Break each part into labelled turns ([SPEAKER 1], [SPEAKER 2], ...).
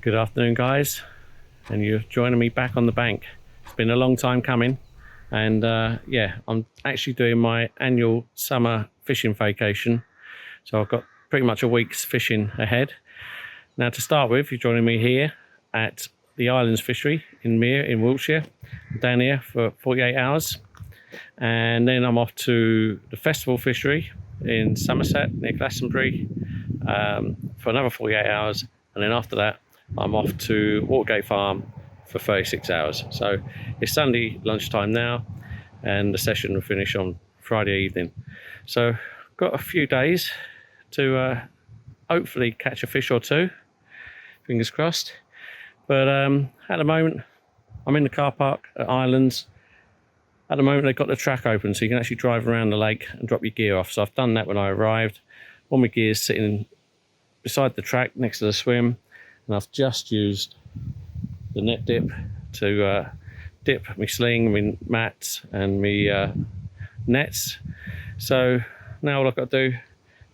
[SPEAKER 1] Good afternoon, guys, and you're joining me back on the bank. It's been a long time coming, and yeah, I'm actually doing my annual summer fishing vacation, so I've got pretty much a week's fishing ahead. Now, to start with, you're joining me here at the Islands Fishery in Mere in Wiltshire. I'm down here for 48 hours, and then I'm off to the Festival Fishery in Somerset near Glastonbury for another 48 hours, and then after that I'm off to Watergate Farm for 36 hours. So it's Sunday lunchtime now, and the session will finish on Friday evening. So got a few days to hopefully catch a fish or two, fingers crossed. But at the moment I'm in the car park at Islands. At the moment they've got the track open, so you can actually drive around the lake and drop your gear off. So I've done that when I arrived. All my gear's sitting beside the track next to the swim, and I've just used the net dip to dip my sling, my mats and my nets. So now all I've got to do,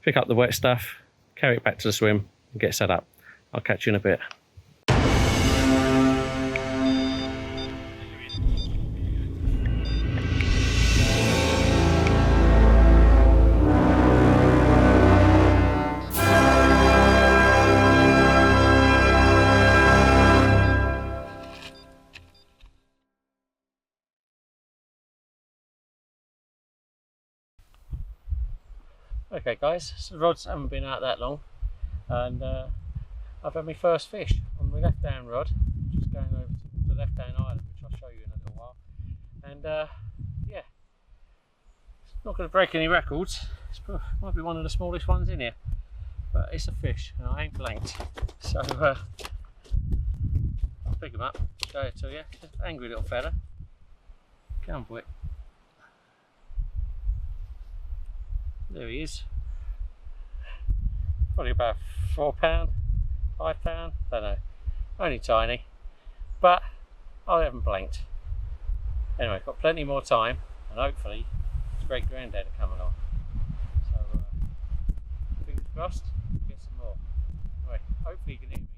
[SPEAKER 1] pick up the wet stuff, carry it back to the swim and get set up. I'll catch you in a bit. Okay guys, so the rods haven't been out that long, and I've had my first fish on my left hand rod, just going over to the left hand island, which I'll show you in a little while. And yeah, it's not going to break any records. Might be one of the smallest ones in here, but it's a fish and I ain't blanked. So I'll pick him up, show it to you. Just an angry little fella. Come on, boy. There he is. Probably about £4, £5, don't know. Only tiny, but I haven't blanked. Anyway, got plenty more time, and hopefully his great granddad will come along. So fingers crossed, we'll get some more. Anyway, hopefully you can hear me.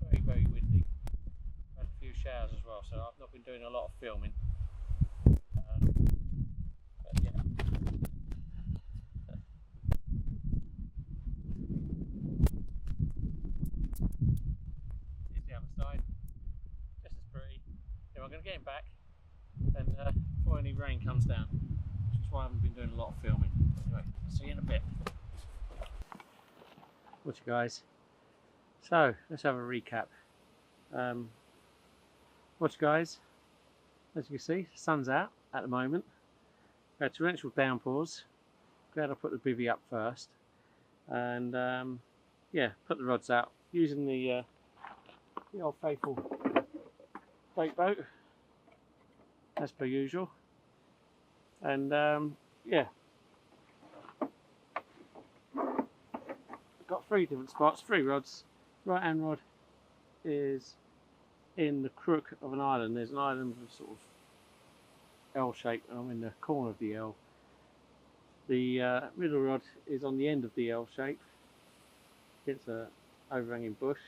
[SPEAKER 1] Very, very windy. Had a few showers as well, so I've not been doing a lot of filming. But yeah. Side, just as pretty. Anyway, I'm going to get him back and before any rain comes down, which is why I haven't been doing a lot of filming. Anyway, I'll see you in a bit. Watch you guys. So let's have a recap. Watch guys, as you can see, the sun's out at the moment. We had torrential downpours. Glad I put the bivvy up first, and yeah, put the rods out using the old faithful bait boat as per usual. And yeah, got 3 different spots, 3 rods. Right hand rod is in the crook of an island. There's an island with sort of L shape, and I'm in the corner of the L. The middle rod is on the end of the L shape against a overhanging bush,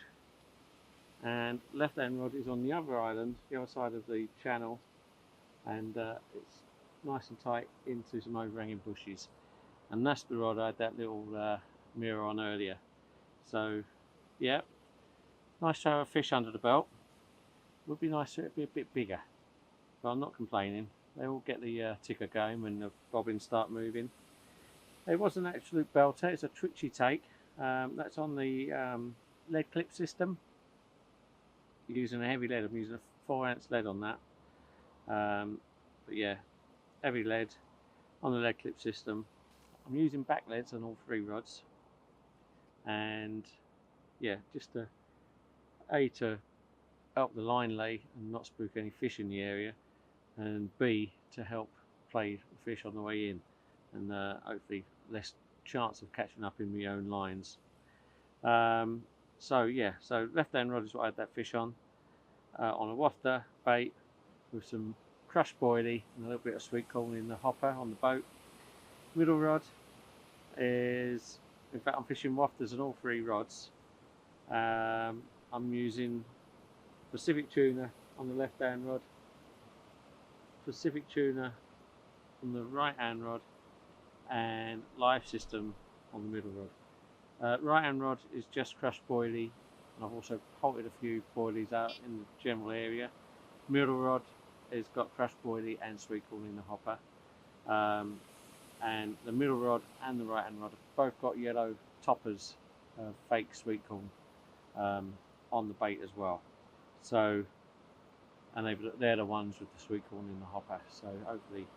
[SPEAKER 1] and left hand rod is on the other island, the other side of the channel, and it's nice and tight into some overhanging bushes. And that's the rod I had that little mirror on earlier. So yeah, nice to have a fish under the belt. Would be nice if it be a bit bigger, but I'm not complaining. They all get the ticker going when the bobbins start moving. It was an absolute belter. It's a twitchy take. That's on the lead clip system. Using a heavy lead. I'm using a 4-ounce lead on that. But yeah, heavy lead on the lead clip system. I'm using back leads on all 3 rods, and yeah, just to help the line lay and not spook any fish in the area, and B, to help play the fish on the way in, and hopefully less chance of catching up in my own lines. So yeah, so left hand rod is what I had that fish on a wafter bait with some crushed boilie and a little bit of sweet corn in the hopper on the boat. Middle rod is, in fact I'm fishing wafters on all 3 rods. I'm using Pacific tuna on the left hand rod, Pacific tuna on the right hand rod, and live system on the middle rod. Right hand rod is just crushed boilie, and I've also potted a few boilies out in the general area. Middle rod has got crushed boilie and sweet corn in the hopper, and the middle rod and the right hand rod have both got yellow toppers of fake sweet corn on the bait as well. So, and they're the ones with the sweet corn in the hopper, so hopefully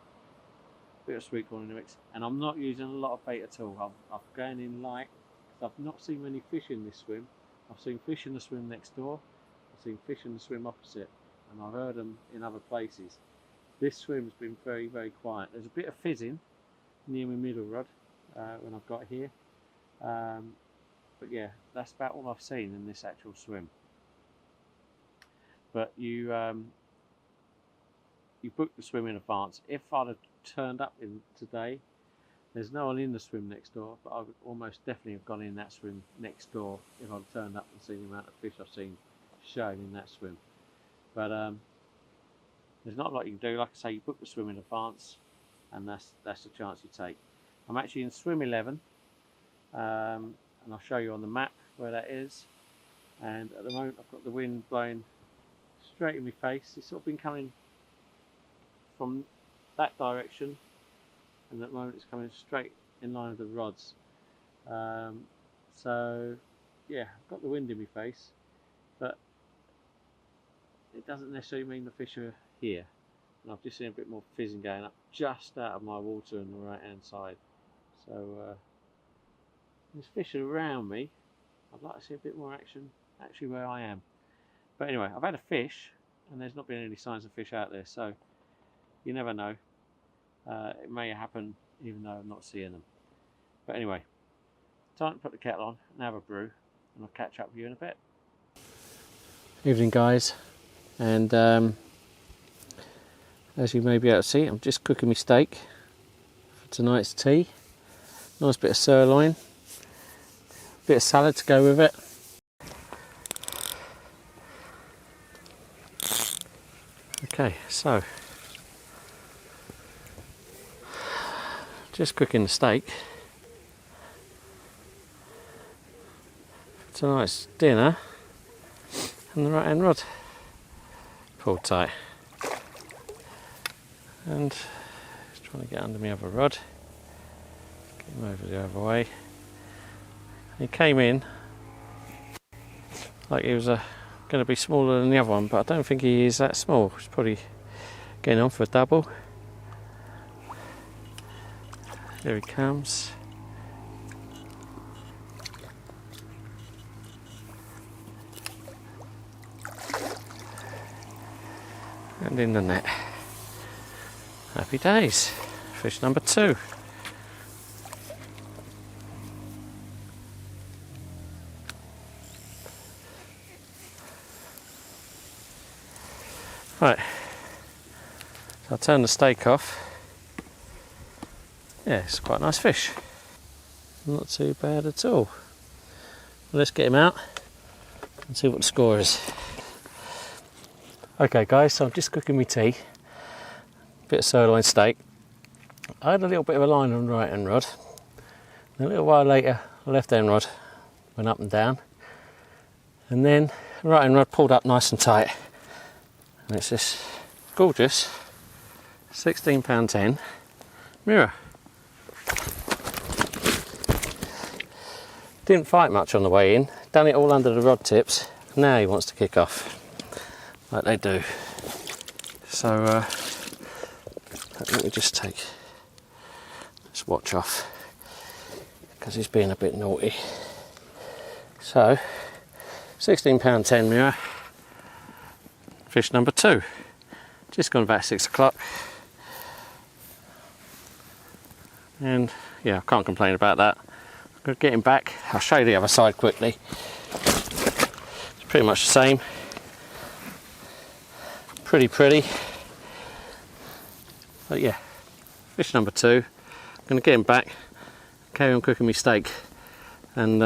[SPEAKER 1] a bit of sweet corn in the mix. And I'm not using a lot of bait at all. I'm going in light because I've not seen many fish in this swim. I've seen fish in the swim next door, I've seen fish in the swim opposite, and I've heard them in other places. This swim's been very, very quiet. There's a bit of fizzing near my middle rod when I've got here, but yeah, that's about all I've seen in this actual swim. But you book the swim in advance. If I'd have turned up in today, there's no one in the swim next door, but I would almost definitely have gone in that swim next door if I'd turned up and seen the amount of fish I've seen shown in that swim. But there's not a lot you can do. Like I say, you book the swim in advance, and that's the chance you take. I'm actually in swim 11, and I'll show you on the map where that is. And at the moment I've got the wind blowing straight in my face. It's sort of been coming from that direction, and at the moment it's coming straight in line with the rods. So yeah, I've got the wind in my face, but it doesn't necessarily mean the fish are here. And I've just seen a bit more fizzing going up just out of my water on the right hand side. So there's fish around me. I'd like to see a bit more action actually where I am. But anyway, I've had a fish and there's not been any signs of fish out there, so you never know. It may happen even though I'm not seeing them. But anyway, time to put the kettle on and have a brew, and I'll catch up with you in a bit. Evening guys, and as you may be able to see, I'm just cooking my steak for tonight's tea. Nice bit of sirloin, bit of salad to go with it. Okay, so just cooking the steak for tonight's dinner, and the right hand rod pulled tight, and just trying to get under my other rod, get him over the other way. He came in like he was going to be smaller than the other one, but I don't think he is that small. He's probably getting on for a double. There he comes. And in the net. Happy days. Fish number 2. Right, so I'll turn the steak off. Yeah, it's quite a nice fish. Not too bad at all. Well, let's get him out and see what the score is. Okay guys, so I'm just cooking my tea. Bit of sirloin steak. I had a little bit of a line on the right hand rod. And a little while later, the left hand rod went up and down. And then the right hand rod pulled up nice and tight. And it's this gorgeous £16.10 mirror. Didn't fight much on the way in, done it all under the rod tips. Now he wants to kick off, like they do. So let me just take this watch off, because he's being a bit naughty. So £16.10 mirror. Fish number 2, just gone about 6 o'clock, and yeah, I can't complain about that. I'm going to get him back. I'll show you the other side quickly. It's pretty much the same, pretty, but yeah, fish number 2. I'm going to get him back, carry on cooking my steak, and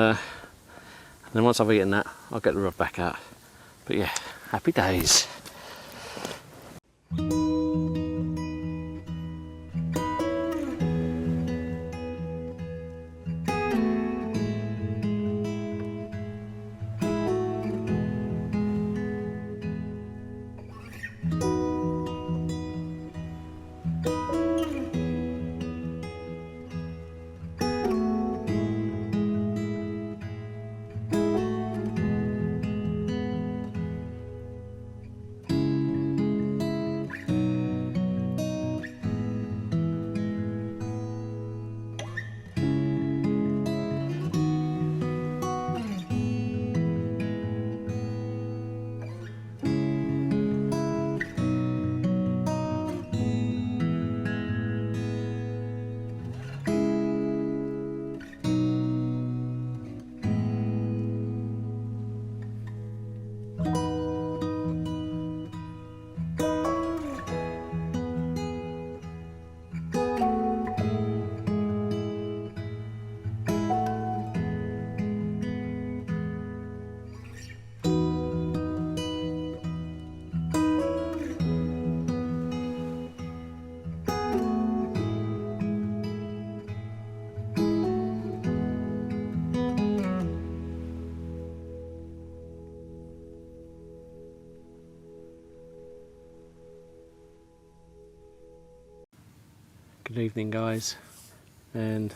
[SPEAKER 1] And then once I've eaten that, I'll get the rod back out. But yeah, happy days. Good evening, guys, and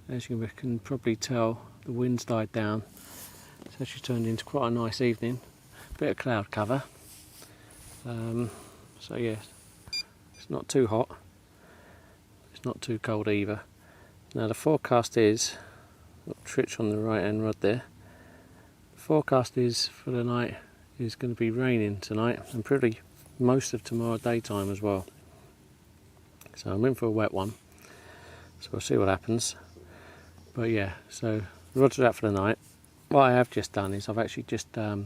[SPEAKER 1] as you can probably tell, the wind's died down. It's actually turned into quite a nice evening. Bit of cloud cover, so yeah, it's not too hot, it's not too cold either. Now the forecast is, got Tritch on the right hand rod there, the forecast is for the night is going to be raining tonight and probably most of tomorrow daytime as well. So I'm in for a wet one, so we'll see what happens. But yeah, so the rods are out for the night. What I have just done is I've actually just got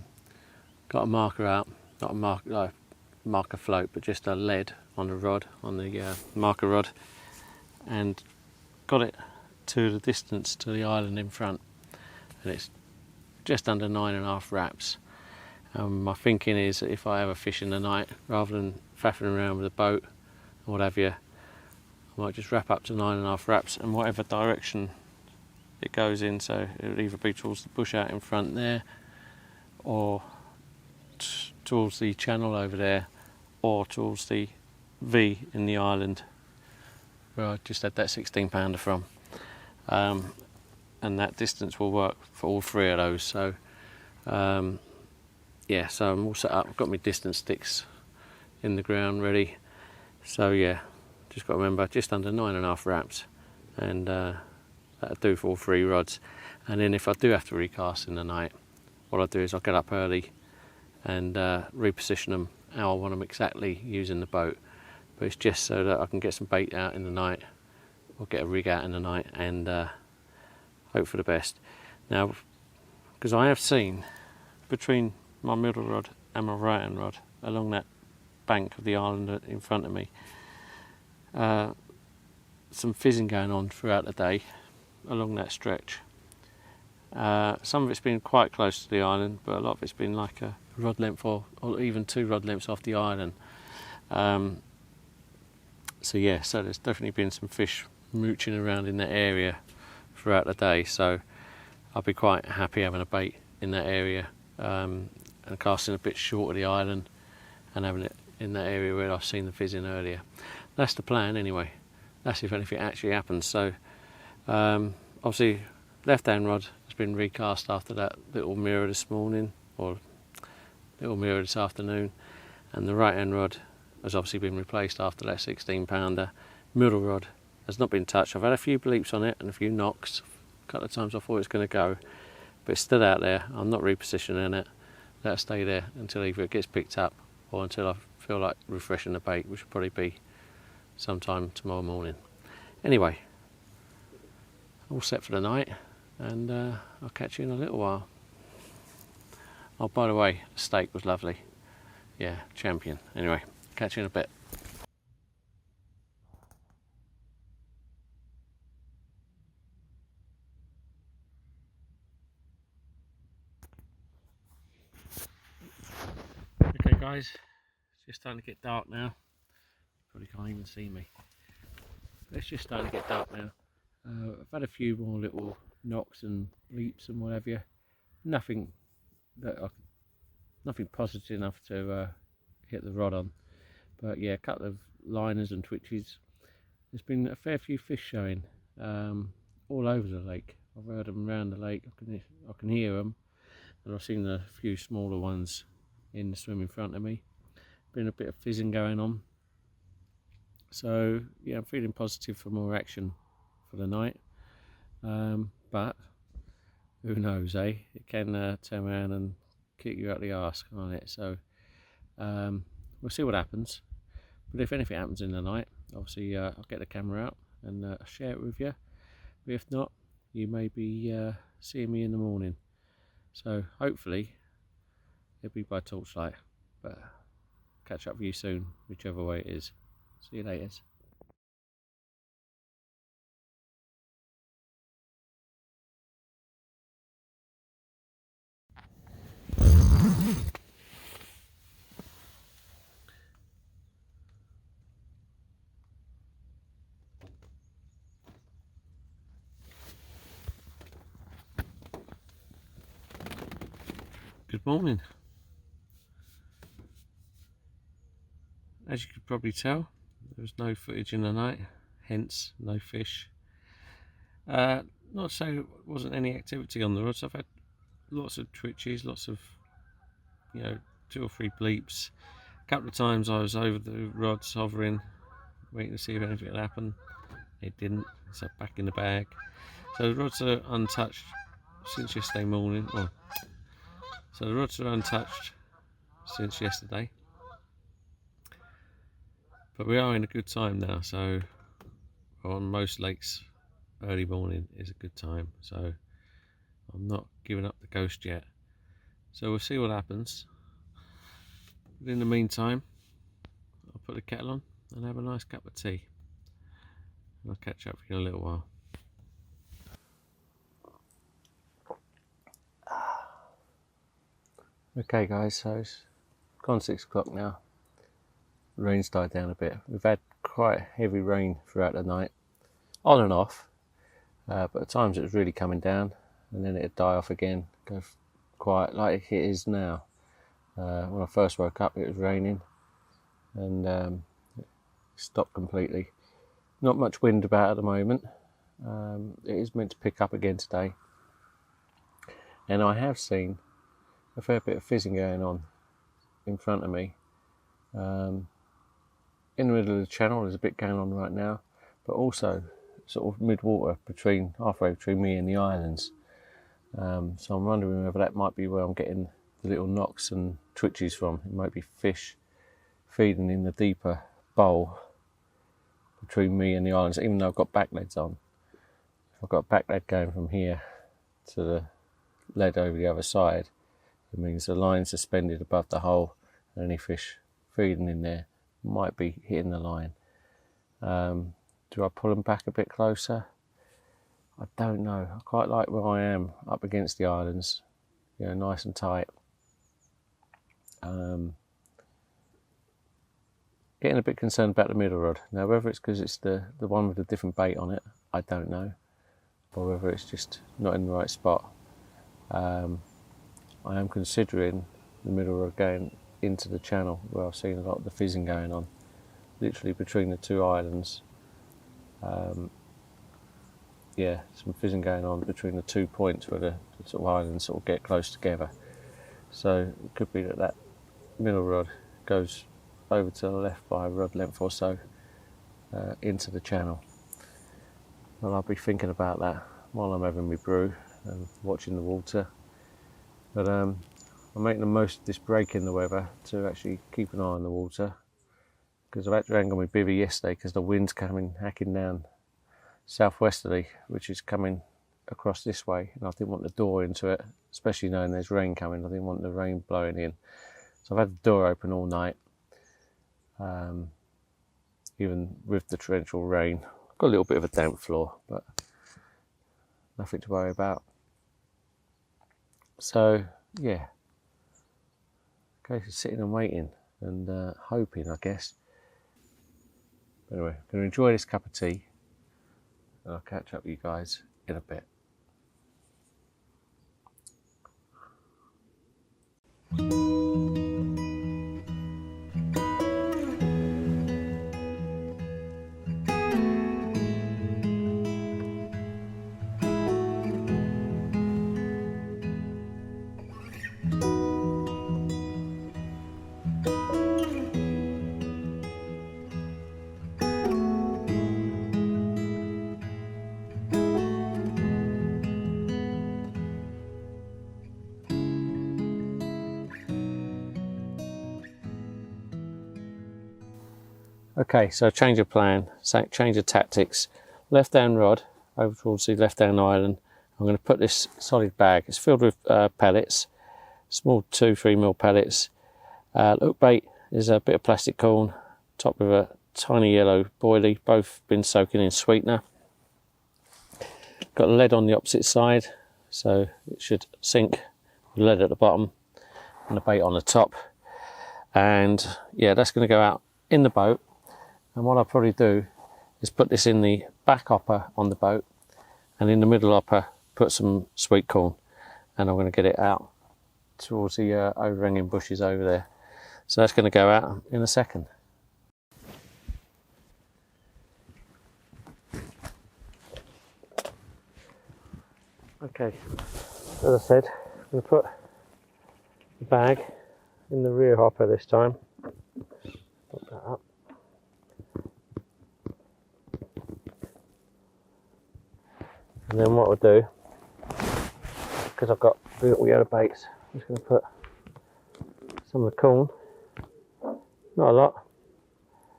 [SPEAKER 1] a marker out, not a marker float, but just a lead on the rod, on the marker rod, and got it to the distance to the island in front, and it's just under 9.5 wraps. My thinking is that if I have a fish in the night, rather than faffing around with a boat or what have you, I might just wrap up to 9.5 wraps, and whatever direction it goes in, so it'll either be towards the bush out in front there, or towards the channel over there, or towards the V in the island where I just had that 16 pounder from, and that distance will work for all three of those. So yeah, so I'm all set up. I've got my distance sticks in the ground ready, so yeah, just got to remember just under 9.5 wraps, and that'll do for all three rods. And then if I do have to recast in the night, what I'll do is I'll get up early and reposition them how I want them exactly using the boat. But it's just so that I can get some bait out in the night, or get a rig out in the night, and hope for the best. Now, because I have seen between my middle rod and my right hand rod along that bank of the island in front of me, some fizzing going on throughout the day along that stretch. Some of it's been quite close to the island, but a lot of it's been like a rod length or even 2 rod lengths off the island. So yeah, so there's definitely been some fish mooching around in that area throughout the day, so I'll be quite happy having a bait in that area, and casting a bit short of the island and having it in that area where I've seen the fizzing earlier. That's the plan anyway. That's if anything actually happens. So obviously left hand rod has been recast after that little mirror this morning, or little mirror this afternoon, and the right hand rod has obviously been replaced after that 16 pounder. Middle rod has not been touched. I've had a few bleeps on it and a few knocks. A couple of times I thought it was going to go, but it's still out there. I'm not repositioning it. Let it stay there until either it gets picked up or until I feel like refreshing the bait, which will probably be sometime tomorrow morning. Anyway, all set for the night, and I'll catch you in a little while. Oh, by the way, the steak was lovely. Yeah, champion. Anyway, catch you in a bit. guys, it's just starting to get dark now. Probably can't even see me. It's just starting to get dark now. I've had a few more little knocks and leaps and whatever. Nothing positive enough to hit the rod on. But yeah, a couple of liners and twitches. There's been a fair few fish showing all over the lake. I've heard them around the lake. I can hear them, and I've seen a few smaller ones in the swim in front of me. Been a bit of fizzing going on. So yeah, I'm feeling positive for more action for the night. But who knows, eh? It can turn around and kick you out the arse, can't it? So we'll see what happens. But if anything happens in the night, obviously I'll get the camera out and share it with you. But if not, you may be seeing me in the morning. So hopefully it'll be by torchlight. But catch up with you soon, whichever way it is. See you later. Good morning. As you could probably tell, there was no footage in the night, hence no fish. Not so there wasn't any activity on the rods. I've had lots of twitches, lots of 2 or 3 bleeps. A couple of times I was over the rods hovering, waiting to see if anything would happen. It didn't, so back in the bag. So the rods are untouched since yesterday morning. So the rods are untouched since yesterday. But we are in a good time now, so on most lakes early morning is a good time, so I'm not giving up the ghost yet. So we'll see what happens. But in the meantime, I'll put the kettle on and have a nice cup of tea. And I'll catch up with you in a little while. Okay guys, so it's gone 6 o'clock now. The rain's died down a bit. We've had quite heavy rain throughout the night, on and off, but at times it was really coming down and then it'd die off again, go quiet like it is now. When I first woke up it was raining and it stopped completely. Not much wind about at the moment. It is meant to pick up again today, and I have seen a fair bit of fizzing going on in front of me. In the middle of the channel there's a bit going on right now, but also sort of mid-water, halfway between me and the islands. So I'm wondering whether that might be where I'm getting the little knocks and twitches from. It might be fish feeding in the deeper bowl between me and the islands, even though I've got back leads on. If I've got a back lead going from here to the lead over the other side, it means the line suspended above the hole and any fish feeding in there might be hitting the line. Do I pull them back a bit closer? I don't know. I quite like where I am up against the islands, nice and tight. Getting a bit concerned about the middle rod. Now whether it's because it's the one with a different bait on it, I don't know, or whether it's just not in the right spot. I am considering the middle rod going into the channel where I've seen a lot of the fizzing going on, literally between the 2 islands. Yeah, some fizzing going on between the 2 points where the sort of islands sort of get close together. So it could be that middle rod goes over to the left by a rod length or so into the channel. Well, I'll be thinking about that while I'm having my brew and watching the water. But I'm making the most of this break in the weather to actually keep an eye on the water, because I've had to angle my bivvy yesterday because the wind's coming hacking down southwesterly, which is coming across this way, and I didn't want the door into it, especially knowing there's rain coming. I didn't want the rain blowing in, so I've had the door open all night, even with the torrential rain. I've got a little bit of a damp floor, but nothing to worry about. So yeah, case of sitting and waiting and hoping, I guess. Anyway, I'm going to enjoy this cup of tea and I'll catch up with you guys in a bit. Okay, so change of plan, change of tactics. Left down rod over towards the left down island. I'm going to put this solid bag. It's filled with pellets, small 2-3mm pellets. Hook bait is a bit of plastic corn, topped with a tiny yellow boilie, both been soaking in sweetener. Got lead on the opposite side, so it should sink with lead at the bottom and the bait on the top. And yeah, that's going to go out in the boat. And what I'll probably do is put this in the back hopper on the boat, and in the middle hopper put some sweet corn, and I'm going to get it out towards the overhanging bushes over there. So that's going to go out in a second. Okay, as I said, I'm going to put the bag in the rear hopper this time. Put that up. And then what I'll do, because I've got the little yellow baits, I'm just going to put some of the corn, not a lot,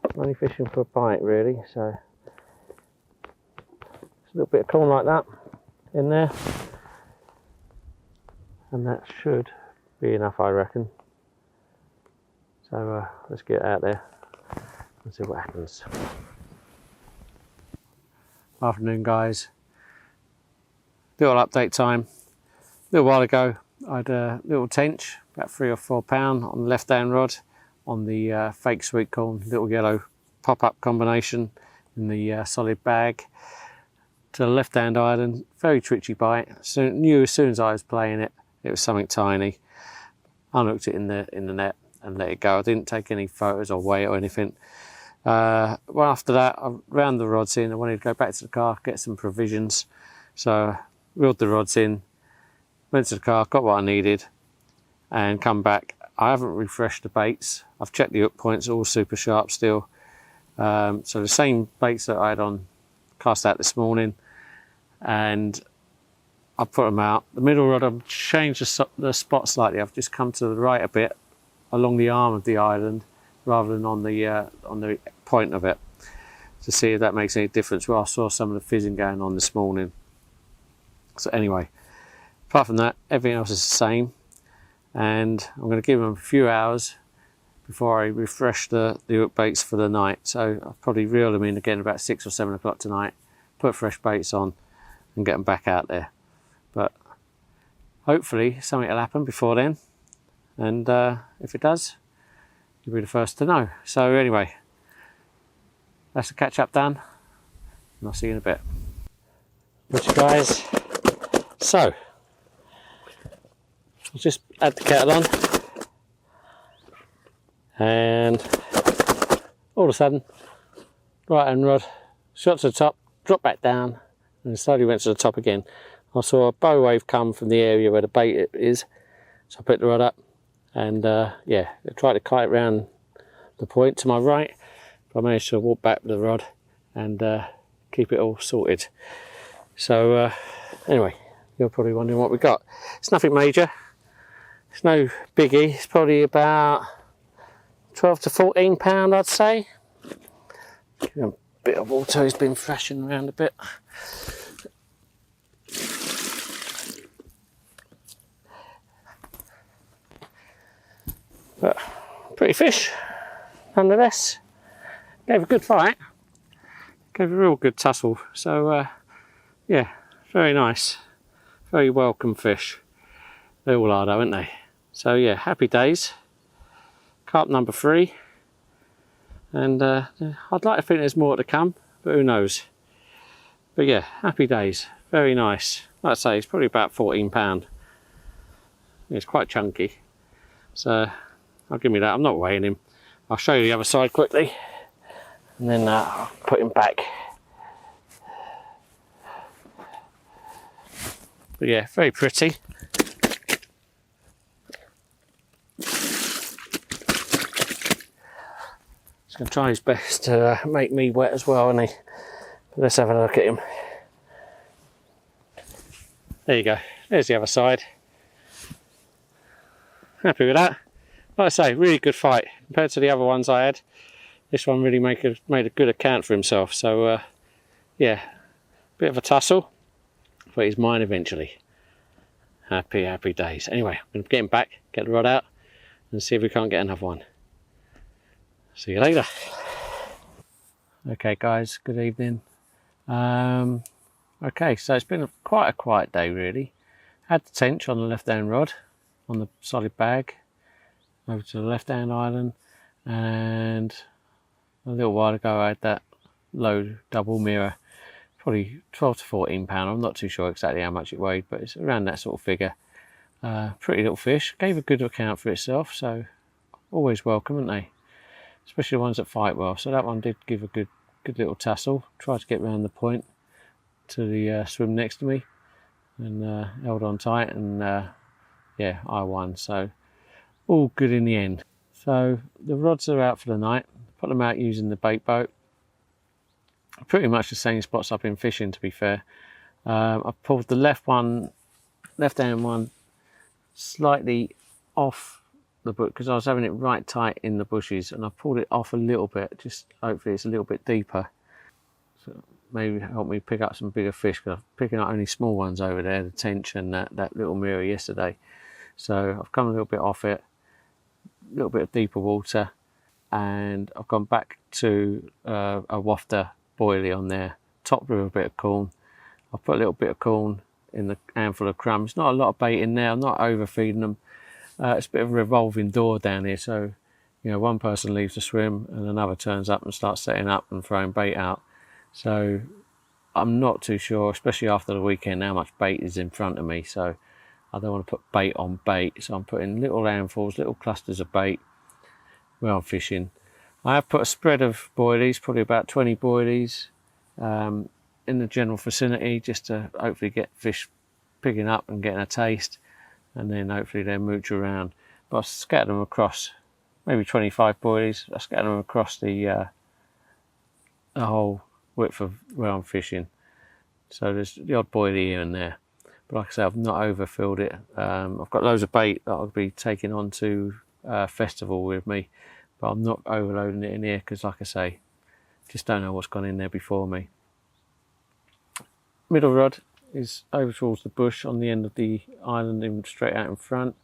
[SPEAKER 1] I'm only fishing for a bite really, so just a little bit of corn like that in there, and that should be enough, I reckon. So let's get it out there and see what happens. Afternoon guys. Little update time. A little while ago I had a little tench, about 3 or 4 pound on the left down rod on the fake sweet corn, little yellow pop-up combination in the solid bag. To the left hand island, very twitchy bite. So knew as soon as I was playing it, it was something tiny. Unhooked it in the net and let it go. I didn't take any photos or weigh it or anything. Well, after that I round the rods in. I wanted to go back to the car, get some provisions. So reeled the rods in, went to the car, got what I needed, and come back. I haven't refreshed the baits. I've checked the hook points, all super sharp still. So the same baits that I had on cast out this morning, and I put them out. The middle rod, I've changed the spot slightly. I've just come to the right a bit along the arm of the island rather than on the point of it, to see if that makes any difference. Well, I saw some of the fizzing going on this morning. So anyway, apart from that, everything else is the same, and I'm going to give them a few hours before I refresh the hook baits for the night. So I'll probably reel them in again about 6 or 7 o'clock tonight, put fresh baits on and get them back out there. But hopefully something will happen before then, and if it does, you'll be the first to know. So anyway, that's the catch up done, and I'll see you in a bit. Which guys, so I'll just add the kettle on, and all of a sudden, right hand rod shot to the top, dropped back down, and slowly went to the top again. I saw a bow wave come from the area where the bait is, so I picked the rod up, and yeah, I tried to kite round the point to my right, but I managed to walk back with the rod and keep it all sorted. So anyway, you're probably wondering what we got. It's nothing major, it's no biggie. It's probably about 12 to 14 pound, I'd say. A bit of water has been thrashing around a bit. But pretty fish nonetheless. Gave a good fight, gave a real good tussle. So yeah, very nice, very welcome fish. They all are though, aren't they? So yeah, happy days. Carp number 3. And I'd like to think there's more to come, but who knows. But yeah, happy days. Very nice. Like I say, it's probably about £14. It's quite chunky. So I'll give me that. I'm not weighing him. I'll show you the other side quickly. And then I'll put him back. But yeah, very pretty. He's going to try his best to make me wet as well, isn't he? But let's have a look at him. There you go. There's the other side. Happy with that. Like I say, really good fight. Compared to the other ones I had, this one really made a good account for himself. So yeah, bit of a tussle, but he's mine eventually. Happy days. Anyway, I'm going to get him back, get the rod out, and see if we can't get another one. See you later. Okay guys, good evening. Okay, so it's been quite a quiet day really. Had the tench on the left hand rod, on the solid bag, over to the left hand island, and a little while ago I had that low double mirror, probably 12 to 14 pound. I'm not too sure exactly how much it weighed, but it's around that sort of figure. Pretty little fish, gave a good account for itself, so always welcome, aren't they? Especially the ones that fight well. So that one did give a good little tussle. Tried to get round the point to the swim next to me, and held on tight, and yeah, I won. So all good in the end. So the rods are out for the night. Put them out using the bait boat. Pretty much the same spots I've been fishing, to be fair. I pulled the left hand one slightly off the book because I was having it right tight in the bushes, and I pulled it off a little bit, just hopefully it's a little bit deeper, so maybe help me pick up some bigger fish, because I'm picking up only small ones over there, the tench and that little mirror yesterday. So I've come a little bit off it, a little bit of deeper water, and I've gone back to a wafter boilie on there, topped with a bit of corn. I've put a little bit of corn in the handful of crumbs. Not a lot of bait in there, I'm not overfeeding them. It's a bit of a revolving door down here, so you know, one person leaves the swim and another turns up and starts setting up and throwing bait out. So I'm not too sure, especially after the weekend, how much bait is in front of me. So I don't want to put bait on bait, so I'm putting little handfuls, little clusters of bait where I'm fishing. I have put a spread of boilies, probably about 20 boilies, in the general vicinity, just to hopefully get fish picking up and getting a taste, and then hopefully they'll mooch around. But I scatter them across, maybe 25 boilies. I scatter them across the whole width of where I'm fishing. So there's the odd boilie here and there. But like I say, I've not overfilled it. I've got loads of bait that I'll be taking on to Festival with me, but I'm not overloading it in here because, like I say, just don't know what's gone in there before me. Middle rod is over towards the bush on the end of the island, and straight out in front.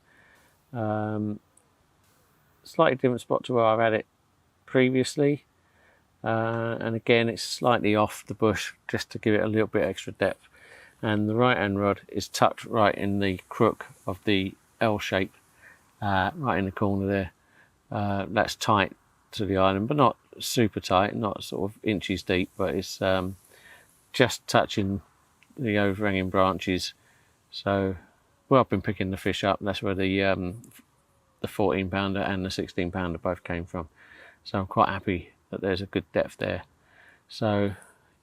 [SPEAKER 1] Slightly different spot to where I've had it previously, and again it's slightly off the bush just to give it a little bit extra depth. And the right hand rod is tucked right in the crook of the L shape, right in the corner there. That's tight to the island, but not super tight, not sort of inches deep, but it's just touching the overhanging branches. So where I've been picking the fish up, that's where the 14 pounder and the 16 pounder both came from. So I'm quite happy that there's a good depth there. So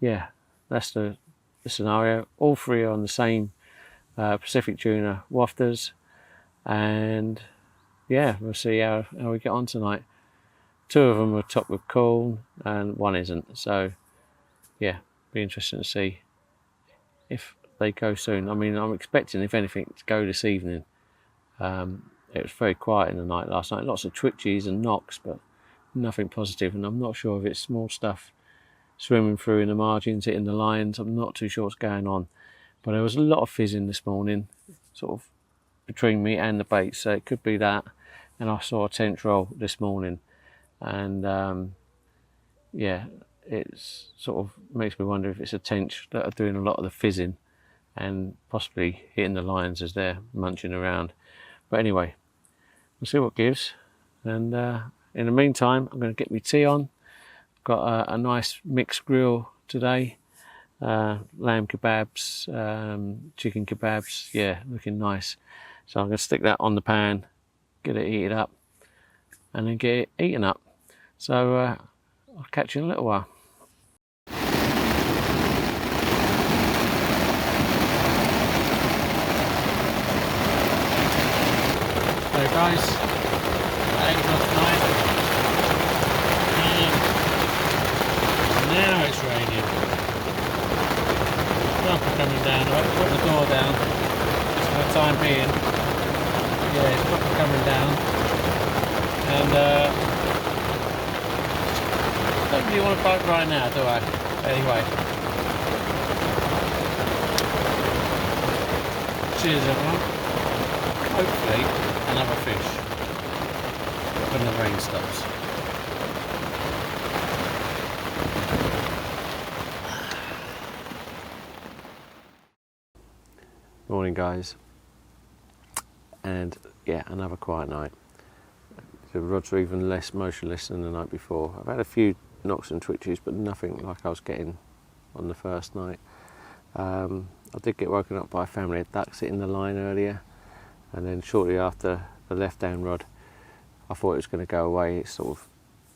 [SPEAKER 1] yeah, that's the scenario. All three are on the same Pacific tuna wafters, and yeah, we'll see how we get on tonight. Two of them are topped with corn and one isn't, so yeah, be interesting to see if they go soon. I mean, I'm expecting, if anything, to go this evening. It was very quiet in the night last night, lots of twitchies and knocks, but nothing positive, and I'm not sure if it's small stuff swimming through in the margins, hitting the lines. I'm not too sure what's going on, but there was a lot of fizzing this morning, sort of between me and the bait, so it could be that. And I saw a tench roll this morning, and yeah, it's sort of makes me wonder if it's a tench that are doing a lot of the fizzing and possibly hitting the lines as they're munching around. But anyway, we'll see what gives. And in the meantime, I'm going to get my tea on. Got a nice mixed grill today. Lamb kebabs, chicken kebabs, yeah, looking nice. So I'm going to stick that on the pan, get it heated up, and then get it eaten up. So I'll catch you in a little while. So guys, 8 o'clock tonight, and now it's raining. Carp are coming down. I put the door down just for the time being. Yeah, it's not coming down, and don't really want to boat right now, do I? Anyway, cheers everyone. Hopefully another fish when the rain stops. Morning guys, and yeah, another quiet night. The rods are even less motionless than the night before. I've had a few knocks and twitches, but nothing like I was getting on the first night. I did get woken up by a family of ducks hitting the line earlier, and then shortly after the left hand rod, I thought it was going to go away. It sort of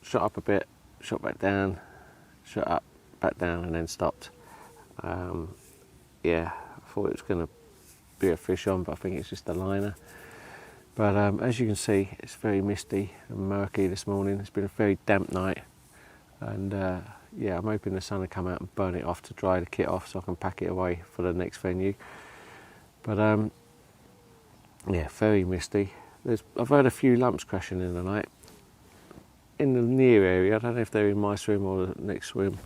[SPEAKER 1] shot up a bit, shot back down, shot up, back down, and then stopped. Yeah, I thought it was going to be a fish on, but I think it's just a liner. But as you can see, it's very misty and murky this morning. It's been a very damp night, and yeah, I'm hoping the sun will come out and burn it off to dry the kit off so I can pack it away for the next venue. But yeah, very misty. I've heard a few lumps crashing in the night in the near area. I don't know if they're in my swim or the next swim,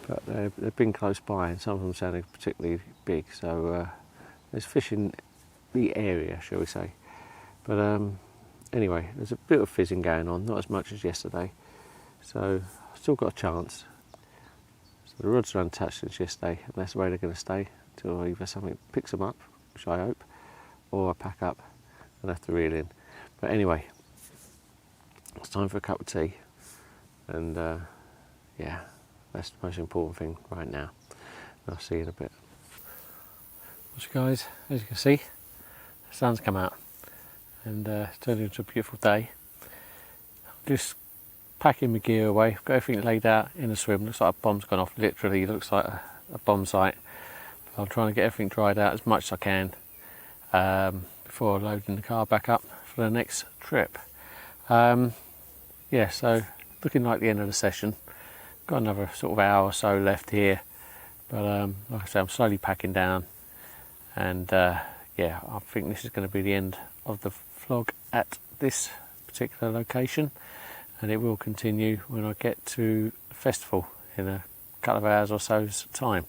[SPEAKER 1] but they've been close by, and some of them sounded particularly big. So there's fish in the area, shall we say. But anyway, there's a bit of fizzing going on, not as much as yesterday. So I've still got a chance. So the rods are untouched since yesterday, and that's the way they're going to stay until either something picks them up, which I hope, or I pack up and have to reel in. But anyway, it's time for a cup of tea, and yeah, that's the most important thing right now. I'll see you in a bit. So guys, as you can see, the sun's come out, and it's turned into a beautiful day. Just packing my gear away. I've got everything laid out in the swim. Looks like a bomb's gone off. Literally looks like a bomb site. But I'm trying to get everything dried out as much as I can before loading the car back up for the next trip. Yeah, so looking like the end of the session. Got another sort of hour or so left here, but like I say, I'm slowly packing down, and yeah, I think this is going to be the end of the vlog at this particular location, and it will continue when I get to the festival in a couple of hours or so's time.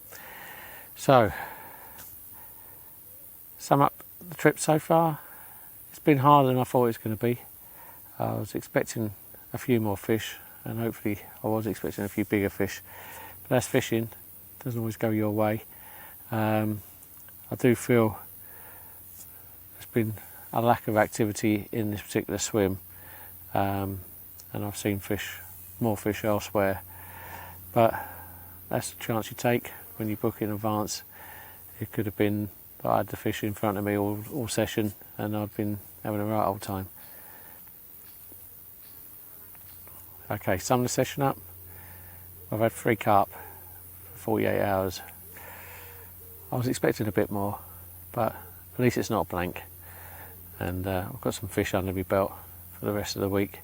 [SPEAKER 1] So, sum up the trip so far. It's been harder than I thought it was going to be. I was expecting a few more fish, and hopefully I was expecting a few bigger fish, but that's fishing, doesn't always go your way. I do feel there's been a lack of activity in this particular swim, and I've seen more fish elsewhere, but that's the chance you take when you book in advance. It could have been that I had the fish in front of me all session, and I've been having a right old time. Okay, sum the session up. I've had 3 carp for 48 hours. I was expecting a bit more, but at least it's not blank. And I've got some fish under my belt for the rest of the week.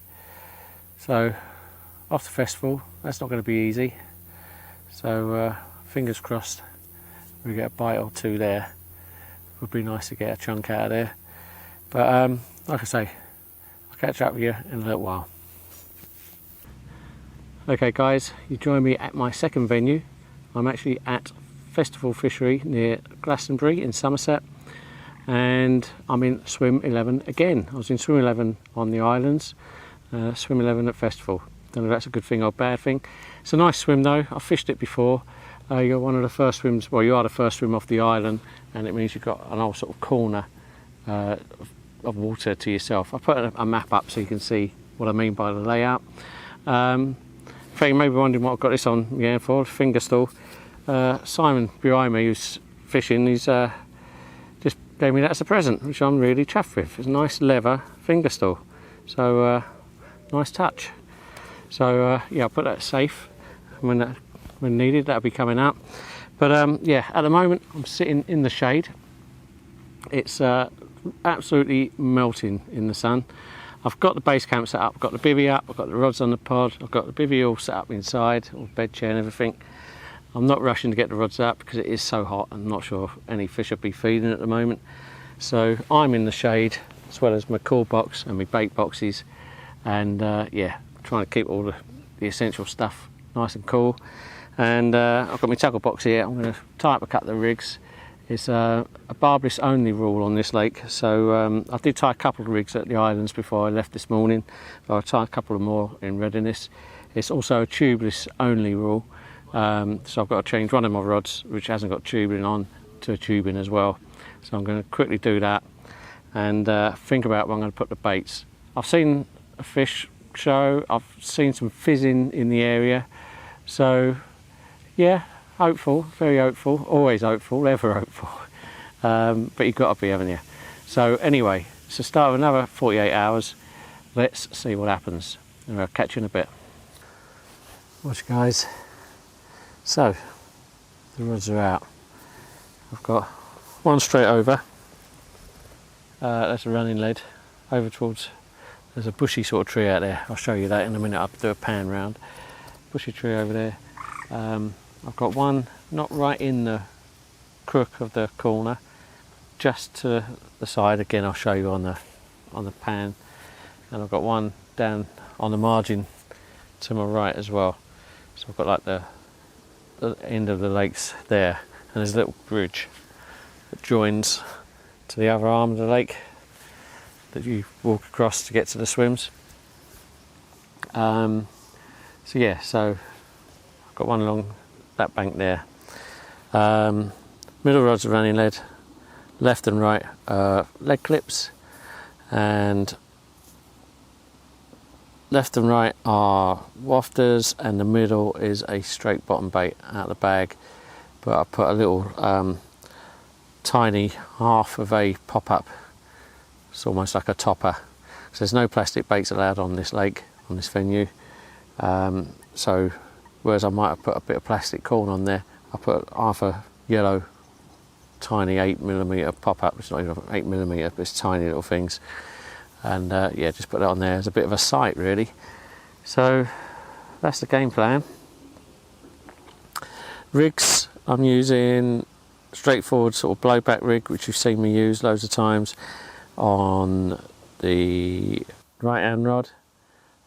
[SPEAKER 1] So, off the festival, that's not going to be easy. So, fingers crossed we get a bite or two there. Would be nice to get a chunk out of there. But like I say, I'll catch up with you in a little while. Okay guys, you join me at my second venue. I'm actually at Festival Fishery near Glastonbury in Somerset, and I'm in swim 11 again. I was in swim 11 on the Islands, swim 11 at Festival. Don't know if that's a good thing or a bad thing. It's a nice swim though. I've fished it before. You're one of the first swims, well, you are the first swim off the island, and it means you've got an old sort of corner of of water to yourself. I put a map up so you can see what I mean by the layout. If you may be wondering what I've got this on again for, finger stall. Simon behind me, who's fishing, he's just gave me that as a present, which I'm really chuffed with. It's a nice leather finger stall, so nice touch. So yeah, I'll put that safe when needed. That'll be coming out. But yeah, at the moment I'm sitting in the shade. It's absolutely melting in the sun. I've got the base camp set up, I've got the bivvy up, I've got the rods on the pod, I've got the bivvy all set up inside, all bed chair and everything. I'm not rushing to get the rods up because it is so hot. I'm not sure if any fish will be feeding at the moment. So I'm in the shade, as well as my cool box and my bait boxes, and yeah, trying to keep all the essential stuff nice and cool. And I've got my tackle box here. I'm going to tie up a couple of rigs. It's a barbless only rule on this lake, so I did tie a couple of rigs at the islands before I left this morning, but I'll tie a couple of more in readiness. It's also a tubeless only rule, so I've got to change one of my rods, which hasn't got tubing on, to a tubing as well. So I'm going to quickly do that and think about where I'm going to put the baits. I've seen a fish show, I've seen some fizzing in the area, so yeah, hopeful, very hopeful, always hopeful, ever hopeful, but you've got to be, haven't you? So anyway, it's the start of another 48 hours. Let's see what happens, and I'll catch you in a bit. Watch, guys. So the rods are out. I've got one straight over, that's a running lead, over towards, there's a bushy sort of tree out there. I'll show you that in a minute. I'll do a pan round. Bushy tree over there. I've got one not right in the crook of the corner, just to the side. Again, I'll show you on the pan. And I've got one down on the margin to my right as well. So I've got like the end of the lakes there, and there's a little bridge that joins to the other arm of the lake that you walk across to get to the swims. So yeah, so I've got one along that bank there. Middle rod's a running lead, left and right lead clips, and left and right are wafters, and the middle is a straight bottom bait out of the bag, but I put a little tiny half of a pop-up. It's almost like a topper, so there's no plastic baits allowed on this lake, on this venue. So whereas I might have put a bit of plastic corn on there, I put half a yellow tiny 8mm pop-up. It's not even 8mm, but it's tiny little things. And yeah, just put that on there as a bit of a sight, really. So that's the game plan. Rigs, I'm using straightforward sort of blowback rig, which you've seen me use loads of times on the right hand rod.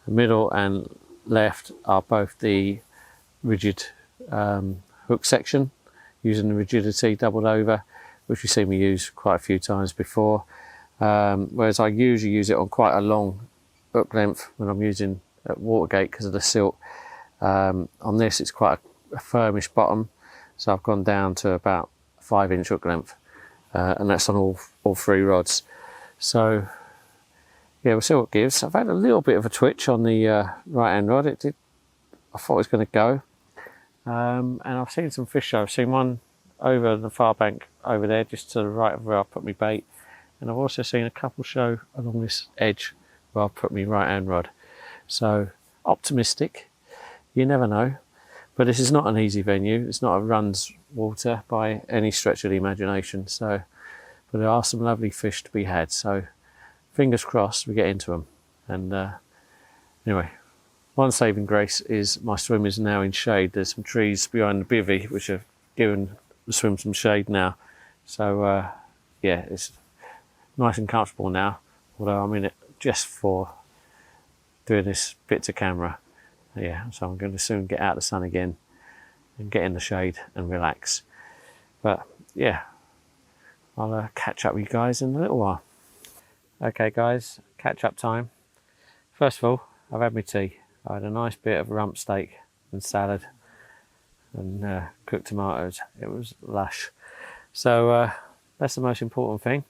[SPEAKER 1] The middle and left are both the rigid hook section, using the rigidity doubled over, which you've seen me use quite a few times before. Whereas I usually use it on quite a long hook length when I'm using at Watergate because of the silt. On this it's quite a firmish bottom, so I've gone down to about 5-inch hook length, and that's on all three rods. So yeah, we'll see what it gives. I've had a little bit of a twitch on the right hand rod. I thought it was going to go, and I've seen some fish show. I've seen one over the far bank over there, just to the right of where I put my bait. And I've also seen a couple show along this edge where I've put my right hand rod. So optimistic, you never know. But this is not an easy venue. It's not a runs water by any stretch of the imagination. So, but there are some lovely fish to be had. So fingers crossed we get into them. And anyway, one saving grace is my swim is now in shade. There's some trees behind the bivvy which have given the swim some shade now. So yeah, it's nice and comfortable now, although I'm in it just for doing this bit to camera. Yeah, so I'm going to soon get out of the sun again and get in the shade and relax. But yeah, I'll catch up with you guys in a little while. Okay guys, catch up time. First of all, I've had my tea. I had a nice bit of rump steak and salad and cooked tomatoes. It was lush. So that's the most important thing.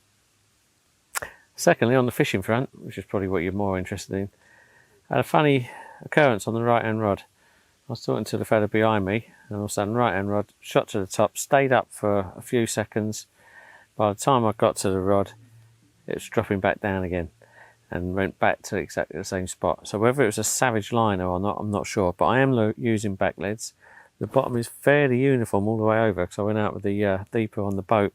[SPEAKER 1] Secondly, on the fishing front, which is probably what you're more interested in, I had a funny occurrence on the right hand rod. I was talking to the fella behind me, and all of a sudden, right hand rod shot to the top, stayed up for a few seconds. By the time I got to the rod, it was dropping back down again and went back to exactly the same spot. So whether it was a savage liner or not, I'm not sure, but I am using back leads. The bottom is fairly uniform all the way over, because I went out with the deeper on the boat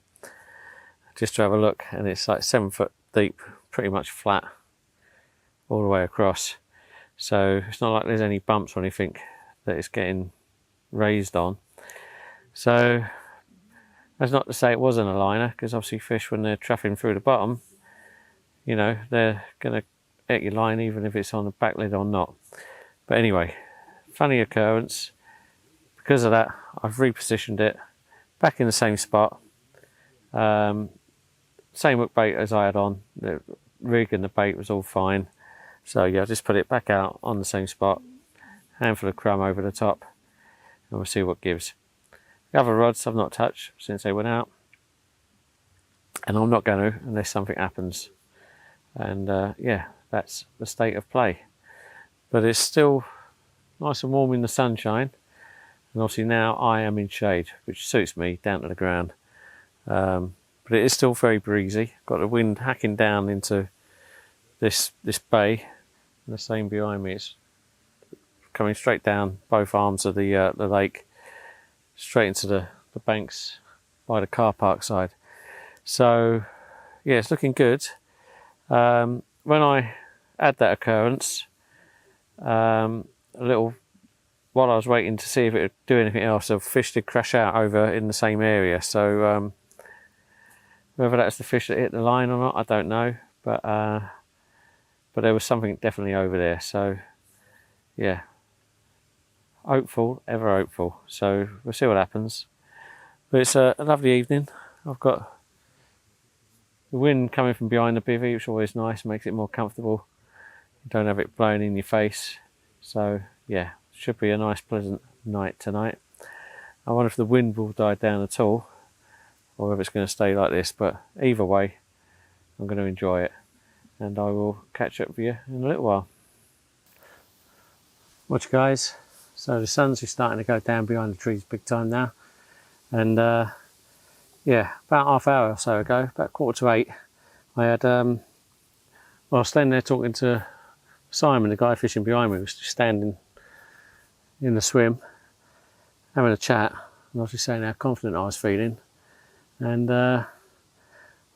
[SPEAKER 1] just to have a look, and it's like 7 foot deep, pretty much flat all the way across. So it's not like there's any bumps or anything that it's getting raised on. So that's not to say it wasn't a liner, because obviously fish, when they're trapping through the bottom, you know, they're going to eat your line even if it's on the back lid or not. But anyway, funny occurrence. Because of that, I've repositioned it back in the same spot. Same hook bait as I had on. The rig and the bait was all fine. So yeah, I just put it back out on the same spot. Handful of crumb over the top, and we'll see what gives. The other rods I've not touched since they went out, and I'm not going to unless something happens. And yeah, that's the state of play. But it's still nice and warm in the sunshine, and obviously now I am in shade, which suits me down to the ground. But it is still very breezy. Got the wind hacking down into this bay, and the same behind me. It's coming straight down both arms of the lake, straight into the banks by the car park side. So yeah, it's looking good. When I had that occurrence, while I was waiting to see if it would do anything else, a fish did crash out over in the same area. So whether that's the fish that hit the line or not, I don't know. But there was something definitely over there. So yeah, hopeful, ever hopeful. So we'll see what happens. But it's a lovely evening. I've got the wind coming from behind the bivvy, which is always nice, makes it more comfortable. You don't have it blowing in your face. So yeah, should be a nice pleasant night tonight. I wonder if the wind will die down at all, or if it's going to stay like this. But either way, I'm going to enjoy it, and I will catch up with you in a little while. Watch guys, so the sun's just starting to go down behind the trees big time now, and yeah, about half hour or so ago, about 7:45, I had well, I was standing there talking to Simon, the guy fishing behind me, was just standing in the swim having a chat, and I was just saying how confident I was feeling, and we're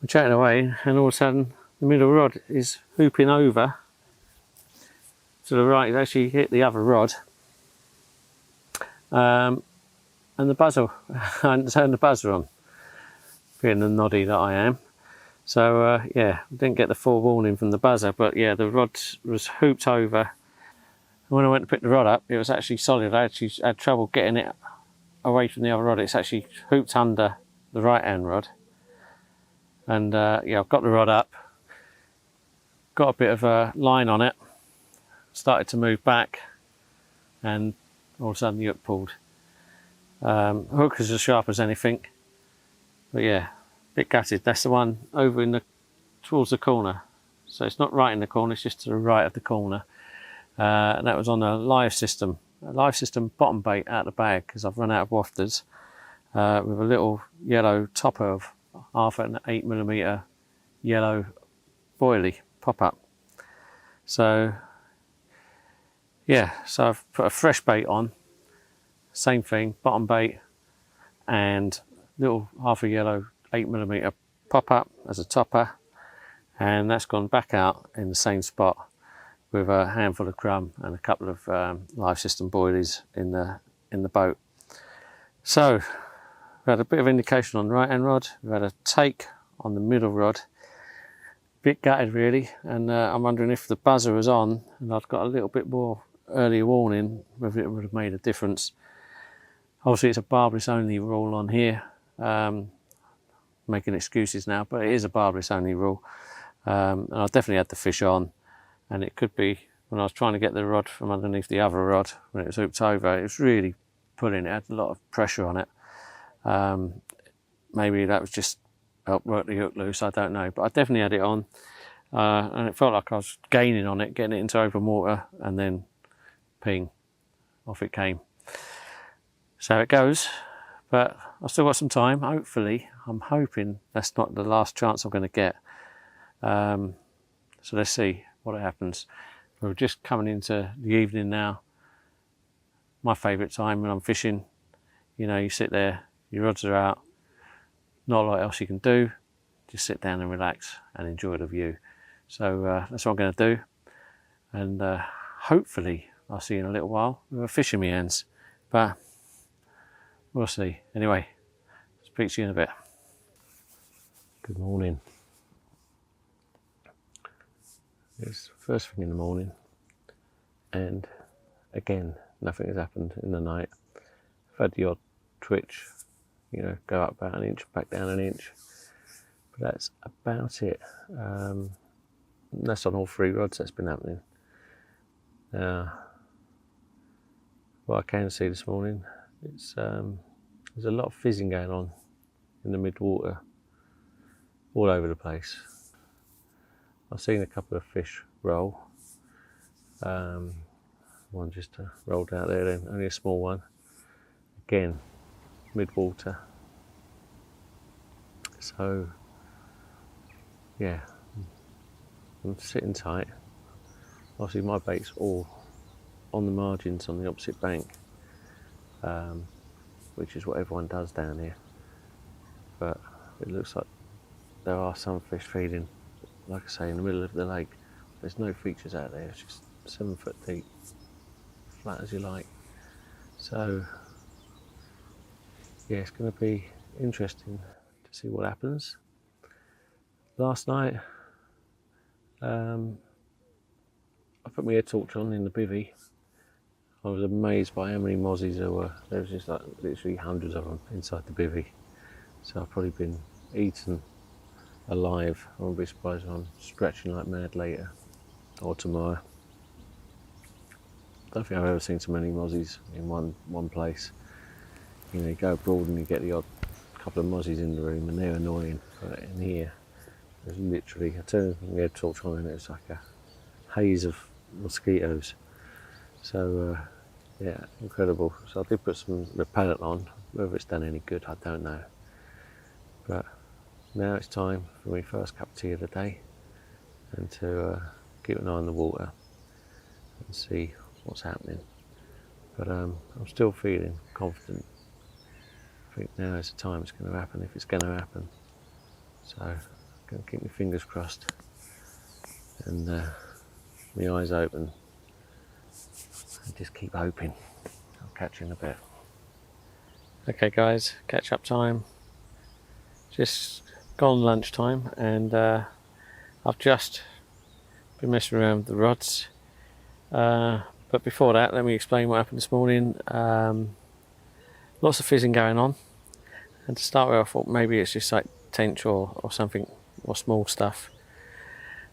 [SPEAKER 1] chatting away, and all of a sudden the middle rod is hooping over to the right. It's actually hit the other rod, and the buzzer, I hadn't turned the buzzer on, being the noddy that I am. So yeah, didn't get the forewarning from the buzzer, but yeah, the rod was hooped over. And when I went to pick the rod up, it was actually solid. I actually had trouble getting it away from the other rod. It's actually hooped under the right hand rod. And yeah, I've got the rod up, got a bit of a line on it, started to move back, and all of a sudden the hook pulled. Hook is as sharp as anything, but yeah, bit gutted. That's the one over in towards the corner, so it's not right in the corner, it's just to the right of the corner, and that was on a live system bottom bait out of the bag, because I've run out of wafters, with a little yellow topper of 1/2 8mm yellow boilie pop-up. So yeah, so I've put a fresh bait on, same thing, bottom bait and little 1/2 yellow 8mm pop-up as a topper, and that's gone back out in the same spot with a handful of crumb and a couple of live system boilies in the boat. So we had a bit of indication on the right hand rod, we had a take on the middle rod, bit gutted really, and I'm wondering if the buzzer was on and I'd got a little bit more early warning, whether it would have made a difference. Obviously it's a barbless only rule on here, making excuses now, but it is a barbless only rule, and I definitely had the fish on, and it could be when I was trying to get the rod from underneath the other rod when it was hooked over, it was really pulling, it had a lot of pressure on it. Maybe that was just help work the hook loose, I don't know, but I definitely had it on. and it felt like I was gaining on it, getting it into open water, and then ping, off it came. So it goes, but I've still got some time. Hopefully, I'm hoping that's not the last chance I'm going to get. So let's see what happens. We're just coming into the evening now. My favourite time when I'm fishing. You know, you sit there, your rods are out, not a lot else you can do. Just sit down and relax and enjoy the view. So that's what I'm going to do. And hopefully I'll see you in a little while with a fish in my hands. But we'll see. Anyway, speak to you in a bit. Good morning. It's first thing in the morning, and again, nothing has happened in the night. I've had the odd twitch, you know, go up about an inch, back down an inch, but that's about it. That's on all 3 rods that's been happening. What I can see this morning, it's there's a lot of fizzing going on in the mid-water, all over the place. I've seen a couple of fish roll. One just rolled out there then, only a small one. Again, mid-water. So, yeah, I'm sitting tight. Obviously my bait's all on the margins on the opposite bank, which is what everyone does down here. But it looks like there are some fish feeding, like I say, in the middle of the lake. There's no features out there, it's just 7 foot deep, flat as you like. So yeah, it's going to be interesting to see what happens. Last night I put my air torch on in the bivvy. I was amazed by how many mozzies there were. There was just like literally hundreds of them inside the bivvy. So I've probably been eaten alive. I won't be surprised if I'm scratching like mad later or tomorrow. I don't think I've ever seen so many mozzies in one place. You know, you go abroad and you get the odd couple of mozzies in the room and they're annoying. But in here, there's literally, I turned the air torch on and it was like a haze of mosquitoes. So yeah, incredible. So I did put some repellent on. Whether it's done any good, I don't know. But now it's time for my first cup of tea of the day and to keep an eye on the water and see what's happening. But I'm still feeling confident. I think now is the time it's going to happen, if it's going to happen. So I'm going to keep my fingers crossed and my eyes open and just keep hoping. I'll catch you in a bit. Okay guys, catch up time. Just gone lunchtime and I've just been messing around with the rods. But before that, let me explain what happened this morning. Lots of fizzing going on, and to start with I thought maybe it's just like tench or something, or small stuff.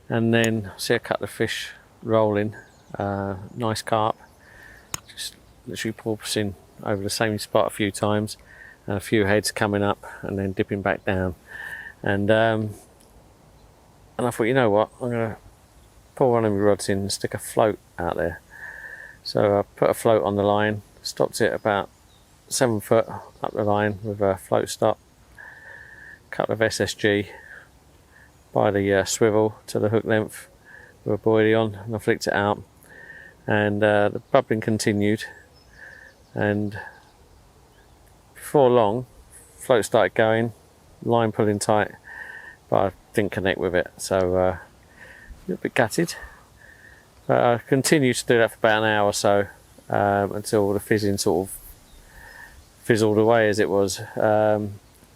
[SPEAKER 1] And then I see a couple of fish rolling, nice carp, just literally porpoising over the same spot a few times, and a few heads coming up and then dipping back down. And I thought, you know what, I'm going to pull one of my rods in and stick a float out there. So I put a float on the line, stopped it about 7 foot up the line with a float stop, couple of SSG by the swivel to the hook length with a buoy on, and I flicked it out, and the bubbling continued, and before long float started going, line pulling tight, but I didn't connect with it, so a little bit gutted. But I continued to do that for about an hour or so until the fizzing sort of fizzled away as it was,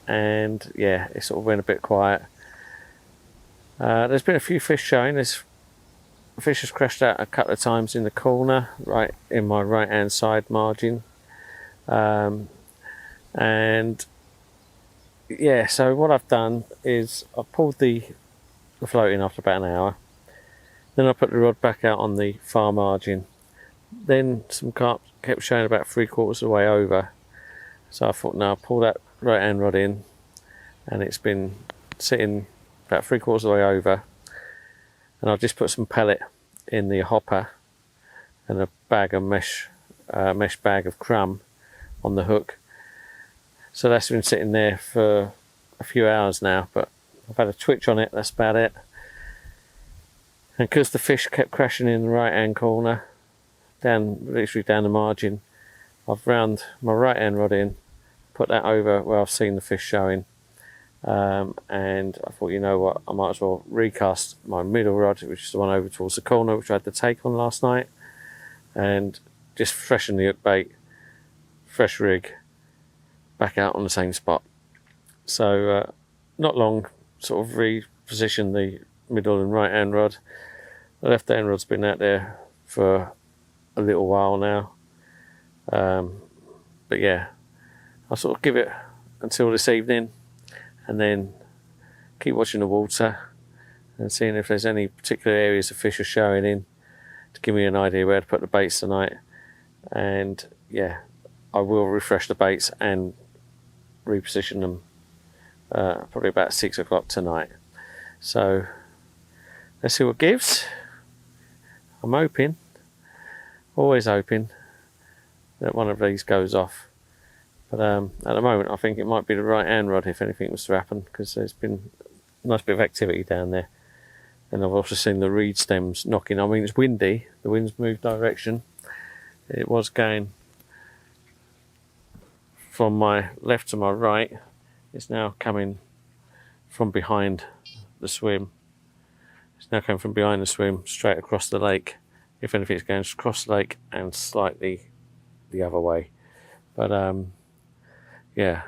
[SPEAKER 1] and yeah, it sort of went a bit quiet. There's been a few fish showing. There's fish has crashed out a couple of times in the corner, right in my right hand side margin, and yeah, so what I've done is I've pulled the float in after about an hour. Then I put the rod back out on the far margin. Then some carp kept showing about 3/4 of the way over. So I thought, no, I'll pull that right hand rod in, and it's been sitting about 3/4 of the way over. and I've just put some pellet in the hopper and a bag of mesh bag of crumb on the hook. So that's been sitting there for a few hours now, but I've had a twitch on it, that's about it. And because the fish kept crashing in the right hand corner, literally down the margin, I've round my right hand rod in, put that over where I've seen the fish showing, and I thought, you know what, I might as well recast my middle rod, which is the one over towards the corner, which I had to take on last night, and just freshen the hook bait, fresh rig, back out on the same spot. So not long, sort of reposition the middle and right hand rod. The left hand rod's been out there for a little while now, but yeah, I'll sort of give it until this evening and then keep watching the water and seeing if there's any particular areas the fish are showing in to give me an idea where to put the baits tonight. And yeah, I will refresh the baits and reposition them probably about 6 o'clock tonight. So let's see what gives. I'm hoping, always hoping, that one of these goes off. But at the moment I think it might be the right hand rod if anything was to happen, because there's been a nice bit of activity down there. And I've also seen the reed stems knocking. I mean, it's windy, the wind's moved direction. It was going from my left to my right. It's now coming from behind the swim. It's now coming from behind the swim straight across the lake. If anything, it's going across the lake and slightly the other way. But yeah,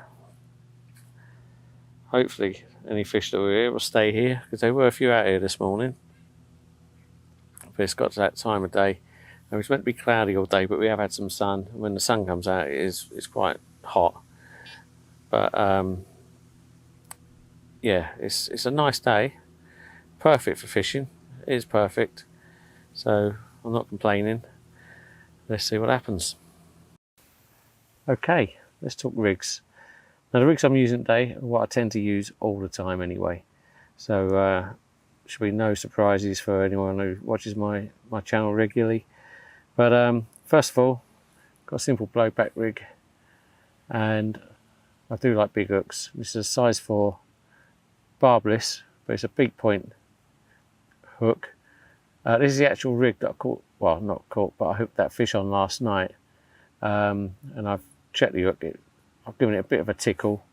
[SPEAKER 1] hopefully any fish that were here will stay here, because there were a few out here this morning. But it's got to that time of day, and it's meant to be cloudy all day, but we have had some sun. When the sun comes out, it's quite hot. But yeah, it's a nice day, perfect for fishing. It is perfect, so I'm not complaining. Let's see what happens. Okay, let's talk rigs. Now the rigs I'm using today are what I tend to use all the time anyway, so should be no surprises for anyone who watches my channel regularly. But first of all, got a simple blowback rig, and I do like big hooks. This is a size 4 barbless, but it's a big point hook. This is the actual rig that I caught, well not caught, but I hooked that fish on last night, and I've checked the hook. I've given it a bit of a tickle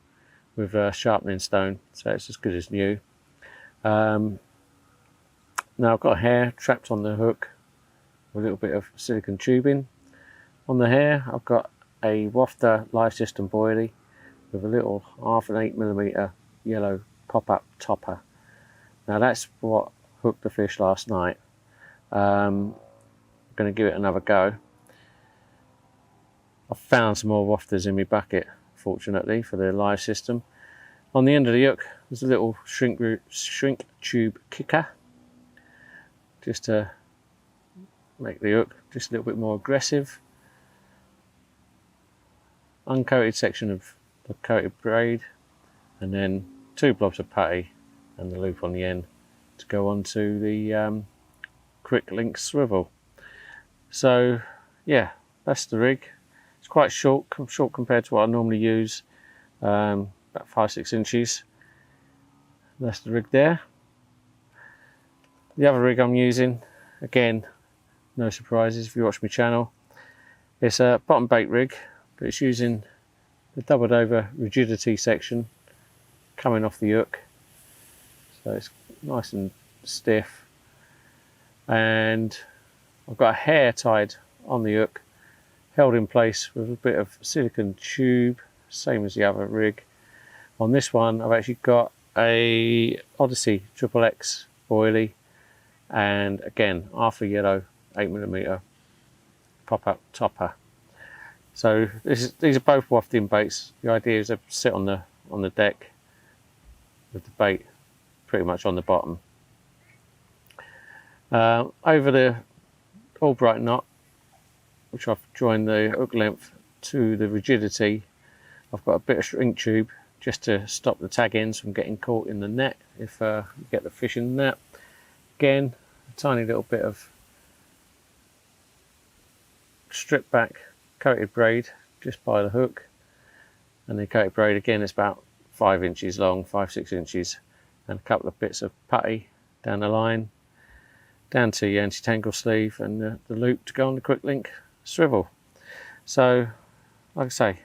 [SPEAKER 1] with a sharpening stone, so it's as good as new. Now I've got a hair trapped on the hook with a little bit of silicone tubing. On the hair I've got a wafter live system boilie with a little 1/2 8mm yellow pop-up topper. Now that's what hooked the fish last night. I'm going to give it another go. I've found some more wafters in my bucket, fortunately, for the live system. On the end of the hook there's a little shrink tube kicker, just to make the hook just a little bit more aggressive. Uncoated section of the coated braid, and then 2 blobs of putty and the loop on the end to go onto the quick link swivel. So yeah, that's the rig. It's quite short compared to what I normally use, about 5-6 inches. That's the rig there. The other rig I'm using, again, no surprises if you watch my channel, it's a bottom bait rig, but it's using the doubled over rigidity section coming off the hook, so it's nice and stiff. And I've got a hair tied on the hook, held in place with a bit of silicone tube, same as the other rig. On this one I've actually got a Odyssey XXX boilie, and again half a yellow 8mm pop-up topper. So these are both wafting baits. The idea is they sit on the deck with the bait pretty much on the bottom. Over the Albright knot, which I've joined the hook length to the rigidity, I've got a bit of shrink tube just to stop the tag ends from getting caught in the net if you get the fish in the net. Again, a tiny little bit of stripped back coated braid just by the hook, and the coated braid again is about 5 inches long, 5-6 inches, and a couple of bits of putty down the line, down to the anti-tangle sleeve, and the loop to go on the quick link swivel. So, like I say,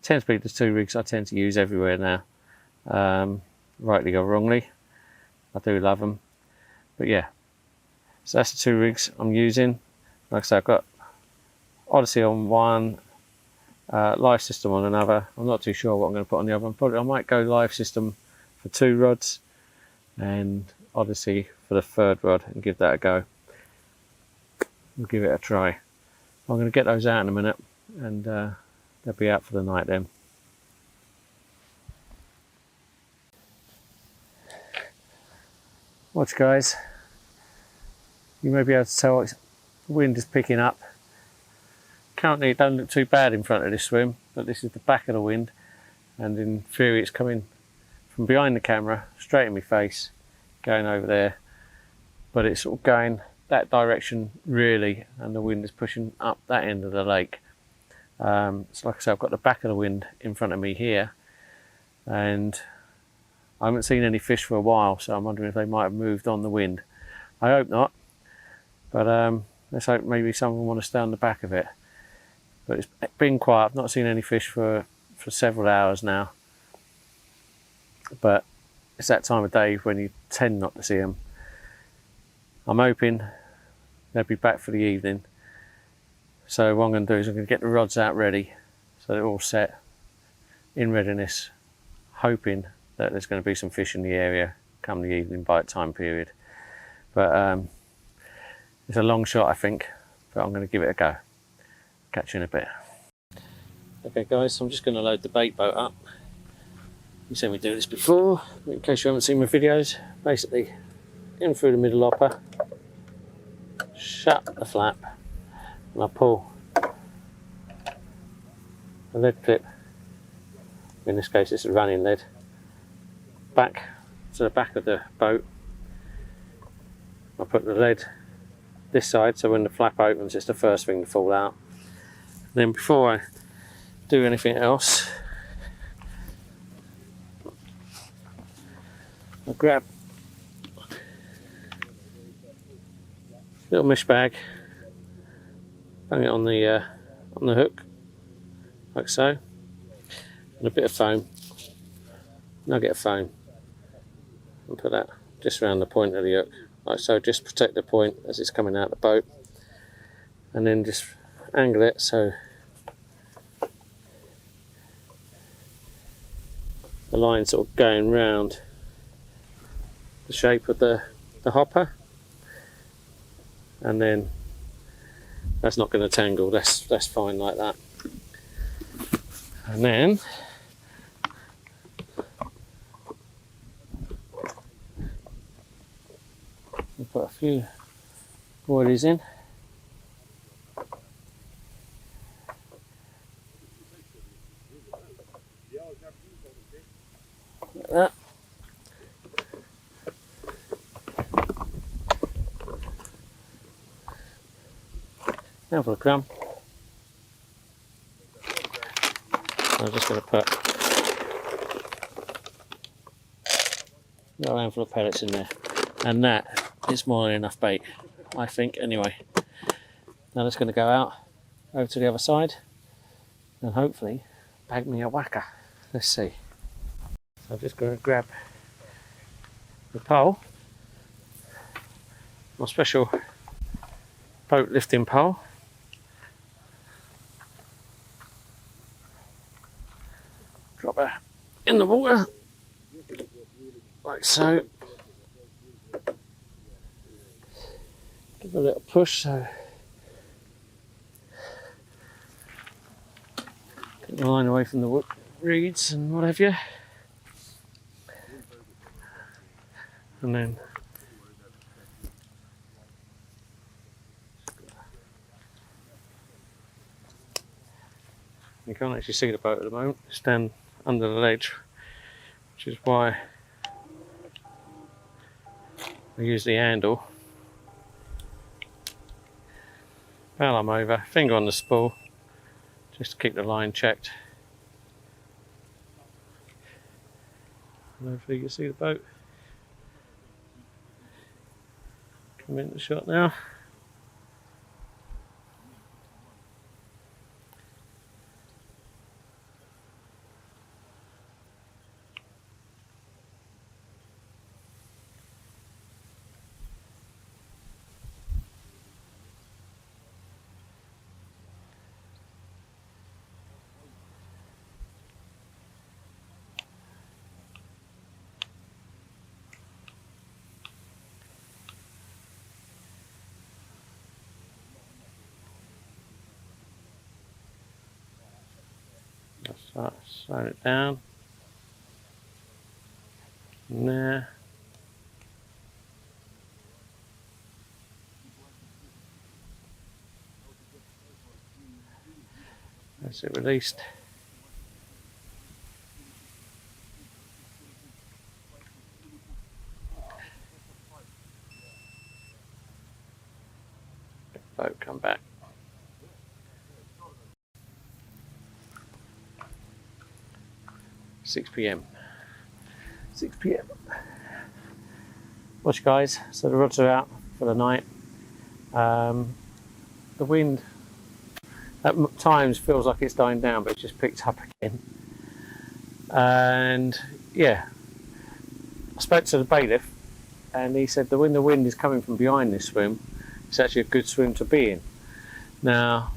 [SPEAKER 1] tends to be the 2 rigs I tend to use everywhere now. Rightly or wrongly, I do love them. But yeah, so that's the 2 rigs I'm using. Like I say, I've got Odyssey on one, Live System on another. I'm not too sure what I'm going to put on the other one. I might go Live System for 2 rods and Odyssey for the 3rd rod and give that a go. We'll give it a try. I'm going to get those out in a minute, and they'll be out for the night then. Watch, guys. You may be able to tell the wind is picking up. Currently it don't look too bad in front of this swim, but this is the back of the wind, and in theory it's coming from behind the camera straight in my face, going over there, but it's sort of going that direction really, and the wind is pushing up that end of the lake. So like I said, I've got the back of the wind in front of me here, and I haven't seen any fish for a while, so I'm wondering if they might have moved on the wind. I hope not, but let's hope maybe someone want to stay on the back of it. But it's been quiet. I've not seen any fish for several hours now. But it's that time of day when you tend not to see them. I'm hoping they'll be back for the evening. So what I'm going to do is I'm going to get the rods out ready, so they're all set in readiness, hoping that there's going to be some fish in the area come the evening bite time period. But it's a long shot, I think, but I'm going to give it a go. Catch you in a bit. Okay guys, so I'm just going to load the bait boat up. You've seen me do this before, but in case you haven't seen my videos, basically in through the middle hopper, shut the flap, and I pull the lead clip, in this case it's a running lead, back to the back of the boat. I put the lead this side, so when the flap opens it's the first thing to fall out. Then before I do anything else, I grab a little mesh bag, bang it on the hook like so, and a bit of foam, nugget of foam, and put that just around the point of the hook like so, just protect the point as it's coming out the boat, and then just angle it so the line sort of going round the shape of the hopper, and then that's not going to tangle, that's fine like that. And then we'll put a few boilies in. Like that. Now for the crumb. I'm just going to put a little handful of pellets in there, and that is more than enough bait, I think, anyway. Now that's going to go out over to the other side and hopefully bag me a whacker. Let's see. So I'm just going to grab the pole, my special boat lifting pole, drop her in the water like so, give a little push so get the line away from the reeds and what have you, and then you can't actually see the boat at the moment, it's down under the ledge, which is why I use the handle Well, I'm over, finger on the spool, just to keep the line checked. And hopefully you can see the boat come into the shot now. Start slowing it down. There. That's it released. Boat come back. (6 p.m) 6 p.m. Watch guys, so the rods are out for the night. The wind at times feels like it's dying down, but it just picked up again. And yeah, I spoke to the bailiff and he said that when the wind is coming from behind this swim, it's actually a good swim to be in. Now,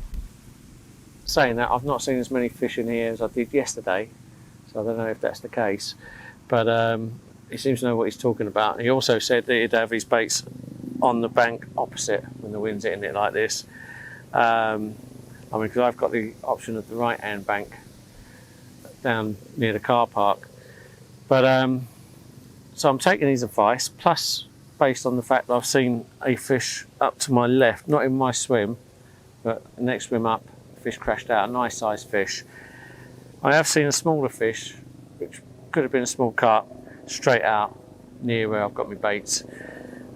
[SPEAKER 1] saying that, I've not seen as many fish in here as I did yesterday, so I don't know if that's the case, but he seems to know what he's talking about. He also said that he'd have his baits on the bank opposite when the wind's hitting it like this. I mean, because I've got the option of the right hand bank down near the car park, but so I'm taking his advice, plus based on the fact that I've seen a fish up to my left, not in my swim, but the next swim up, the fish crashed out, a nice sized fish. I have seen a smaller fish, which could have been a small carp, straight out near where I've got my baits.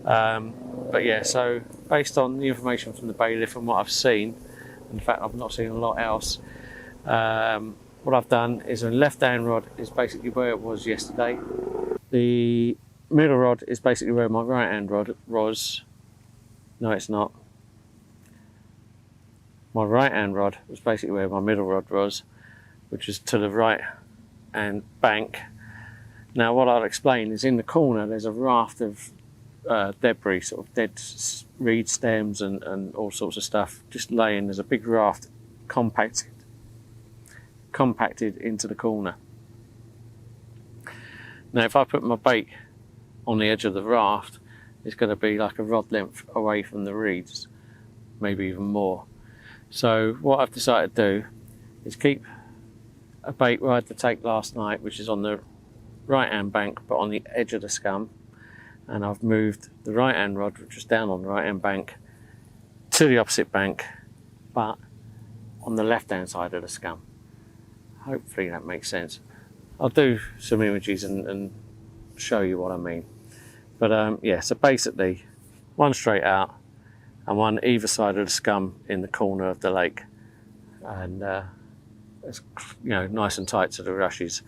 [SPEAKER 1] But yeah, so based on the information from the bailiff and what I've seen, in fact I've not seen a lot else, what I've done is a left hand rod is basically where it was yesterday. The middle rod is basically where my right hand rod was. No, it's not. My right hand rod was basically where my middle rod was, which is to the right hand bank. Now what I'll explain is in the corner there's a raft of debris, sort of dead reed stems and all sorts of stuff just laying. There's a big raft compacted into the corner. Now if I put my bait on the edge of the raft, it's going to be like a rod length away from the reeds, maybe even more. So what I've decided to do is keep a bait where I had to take last night, which is on the right hand bank but on the edge of the scum, and I've moved the right hand rod, which was down on the right hand bank, to the opposite bank but on the left hand side of the scum. Hopefully that makes sense. I'll do some images and show you what I mean. But yeah, so basically one straight out and one either side of the scum in the corner of the lake, and it's, you know, nice and tight to the rushes.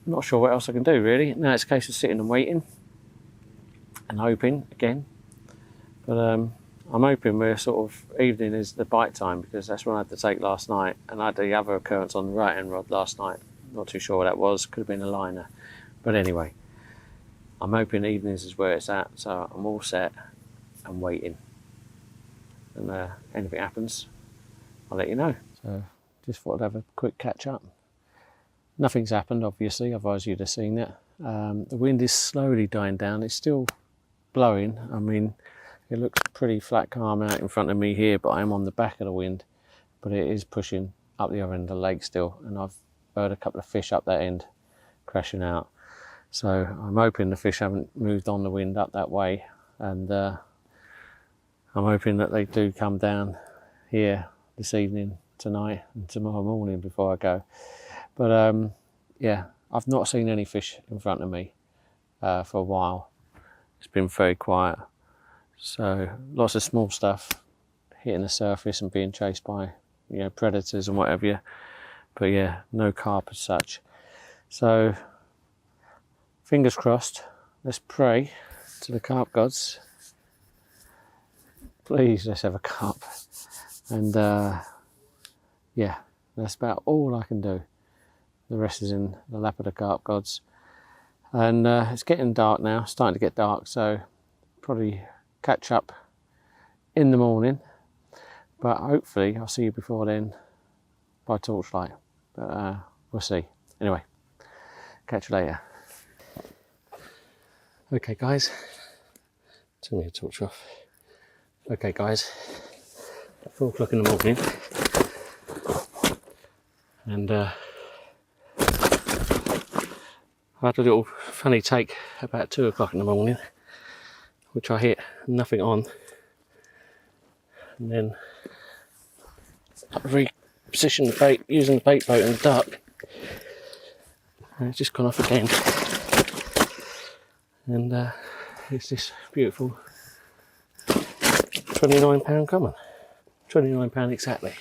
[SPEAKER 1] Not sure what else I can do really. Now it's a case of sitting and waiting and hoping again. But I'm hoping we're sort of evening is the bite time, because that's when I had to take last night, and I had the other occurrence on the right hand rod last night. Not too sure what that was, could have been a liner. But anyway, I'm hoping evenings is where it's at, so I'm all set and waiting. And anything happens, I'll let you know. So just thought I'd have a quick catch up. Nothing's happened obviously, otherwise you'd have seen it. The wind is slowly dying down. It's still blowing. I mean, it looks pretty flat calm out in front of me here, but I'm on the back of the wind, but it is pushing up the other end of the lake still, and I've heard a couple of fish up that end crashing out. So I'm hoping the fish haven't moved on the wind up that way, and I'm hoping that they do come down here this evening, tonight and tomorrow morning before I go. But yeah, I've not seen any fish in front of me for a while. It's been very quiet. So lots of small stuff hitting the surface and being chased by, you know, predators and whatever. But yeah, no carp as such. So fingers crossed. Let's pray to the carp gods. Please, let's have a carp. And yeah, that's about all I can do. The rest is in the lap of the carp gods. And it's getting dark now, starting to get dark, so probably catch up in the morning. But hopefully I'll see you before then by torchlight. But we'll see. Anyway, catch you later. Okay guys, turn me a torch off. Okay guys, at 4 o'clock in the morning, and I had a little funny take about 2 o'clock in the morning, which I hit nothing on, and then I repositioned the bait using the bait boat in the dark, and it's just gone off again. And it's this beautiful £29 common, £29 exactly.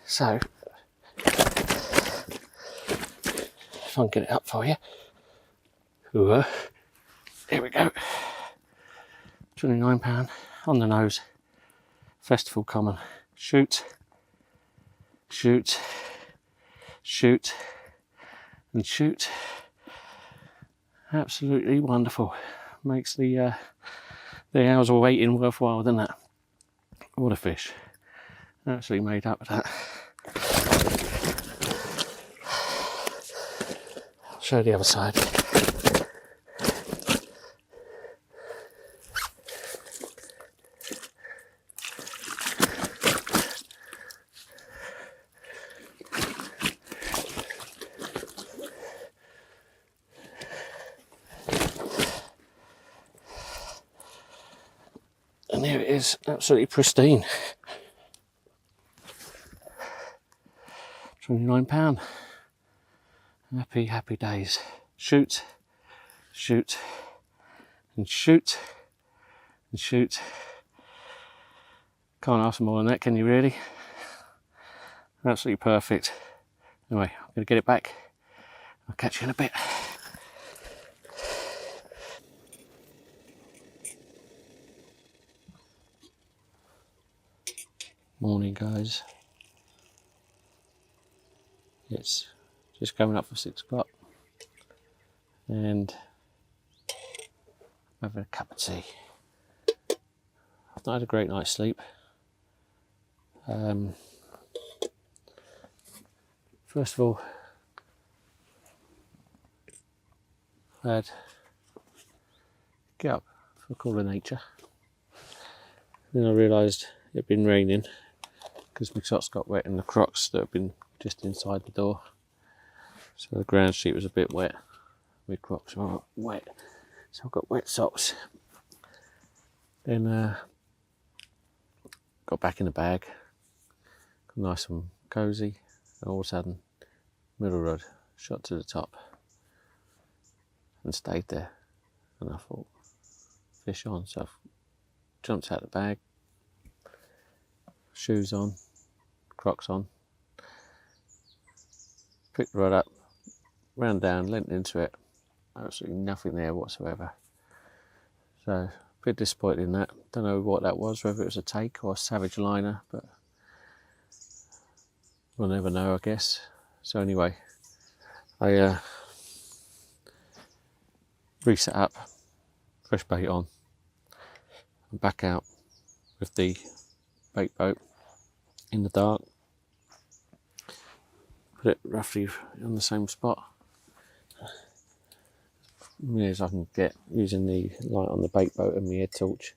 [SPEAKER 1] So if I can get it up for you, here we go, £29 on the nose, Festival common. Shoot, shoot, shoot, and shoot. Absolutely wonderful. Makes the hours of waiting worthwhile, doesn't it? What a fish. Absolutely made up of that. I'll show you the other side. And there it is, absolutely pristine. £29. Happy, happy days. Shoot, shoot, and shoot, and shoot. Can't ask for more than that, can you really? Absolutely perfect. Anyway, I'm going to get it back. I'll catch you in a bit. Morning guys, it's just coming up for 6 o'clock and I'm having a cup of tea. I've not had a great night's sleep. First of all, I had get up for a call of nature, then I realised it had been raining because my socks got wet in the Crocs that have been just inside the door, so the ground sheet was a bit wet. My Crocs were wet, so I've got wet socks. Then got back in the bag, got nice and cosy, and all of a sudden middle rod shot to the top and stayed there, and I thought fish on, so I jumped out of the bag, shoes on, Crocs on, picked the rod up, ran down, leant into it, absolutely nothing there whatsoever. So a bit disappointed in that. Don't know what that was, whether it was a take or a savage liner, but we'll never know, I guess. So anyway, I reset up, fresh bait on, and back out with the bait boat in the dark. Put it roughly on the same spot as I can get, using the light on the bait boat and my head torch,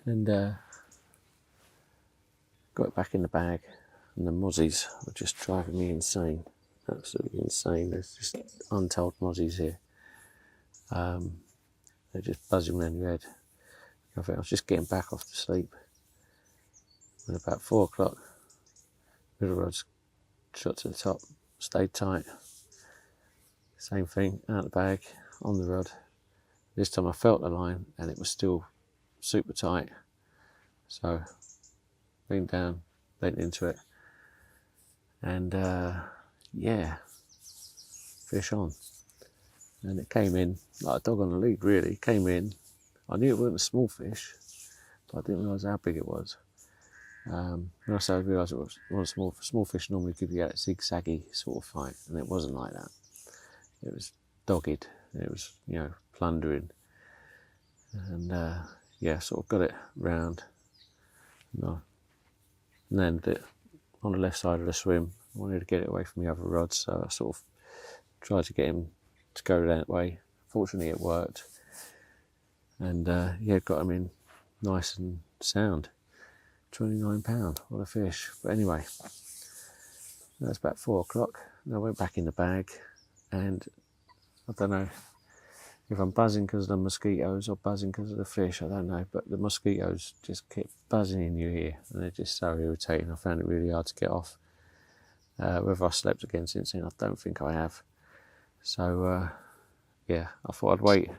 [SPEAKER 1] and got it back in the bag. And the mozzies were just driving me insane, absolutely insane. There's just untold mozzies here. They're just buzzing around your head. I think I was just getting back off to sleep when about 4 o'clock, middle rods shot to the top, stayed tight. Same thing, out the bag, on the rod. This time I felt the line and it was still super tight. So leaned down, leant into it, and yeah, fish on. And it came in like a dog on a lead, really. It came in. I knew it wasn't a small fish, but I didn't realise how big it was. When I started to realise it was one small fish normally give you that zigzaggy sort of fight, and it wasn't like that. It was dogged. It was, you know, plundering, and yeah, sort of got it round. And I landed it on the left side of the swim. I wanted to get it away from the other rods, so I sort of tried to get him to go that way. Fortunately, it worked, and yeah, got him in nice and sound. £29, what a fish. But anyway, that's about 4 o'clock. And I went back in the bag, and I don't know if I'm buzzing because of the mosquitoes or buzzing because of the fish, I don't know, but the mosquitoes just kept buzzing in your ear, and they're just so irritating. I found it really hard to get off. Whether I slept again since then, I don't think I have. So yeah, I thought I'd wait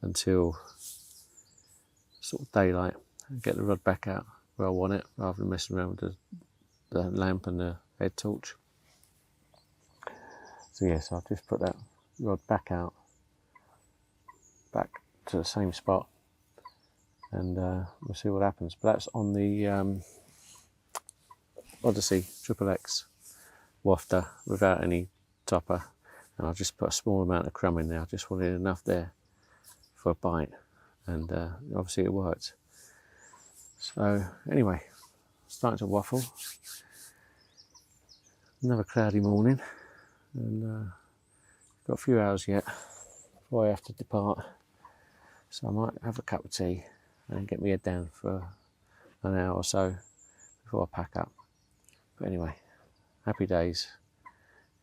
[SPEAKER 1] until sort of daylight and get the rod back out where I want it, rather than messing around with the lamp and the head torch. So yeah, so I've just put that rod back out, back to the same spot, and we'll see what happens. But that's on the Odyssey XXX wafter without any topper, and I've just put a small amount of crumb in there. I just wanted enough there for a bite, and obviously it worked. So anyway, starting to waffle. Another cloudy morning, and got a few hours yet before I have to depart, so I might have a cup of tea and get my head down for an hour or so before I pack up. But anyway, happy days.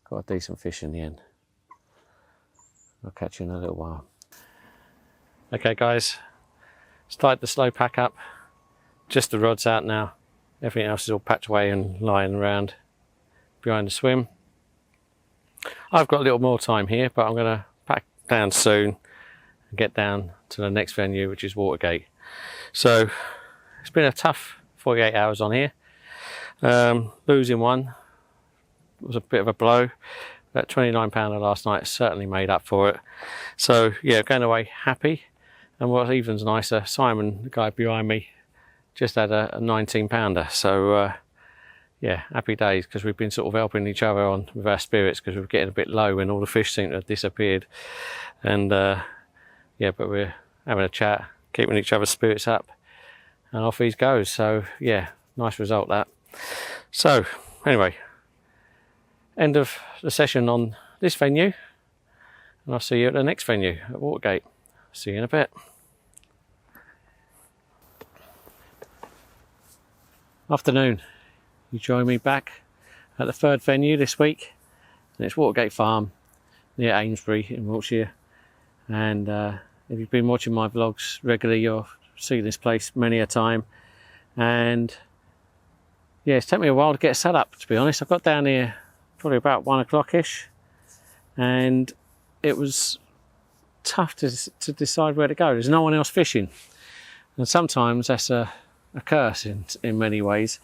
[SPEAKER 1] Got a decent fish in the end. I'll catch you in a little while. Okay guys, started the slow pack up. Just the rod's out now. Everything else is all packed away and lying around behind the swim. I've got a little more time here, but I'm going to pack down soon and get down to the next venue, which is Watergate. So it's been a tough 48 hours on here. Losing one was a bit of a blow. That £29 last night certainly made up for it. So yeah, going away happy. And what's even nicer, Simon, the guy behind me, just had a 19-pounder. So yeah, happy days, because we've been sort of helping each other on with our spirits, because we were getting a bit low when all the fish seemed to have disappeared. And yeah, but we're having a chat, keeping each other's spirits up, and off he goes. So yeah, nice result that. So anyway, end of the session on this venue, and I'll see you at the next venue at Watergate. See you in a bit. Afternoon. You join me back at the third venue this week, and it's Watergate Farm near Amesbury in Wiltshire. And if you've been watching my vlogs regularly, you'll see this place many a time. And yeah, it's taken me a while to get set up, to be honest. I got down here probably about 1 o'clock-ish, and it was tough to decide where to go. There's no one else fishing, and sometimes that's a curse in many ways,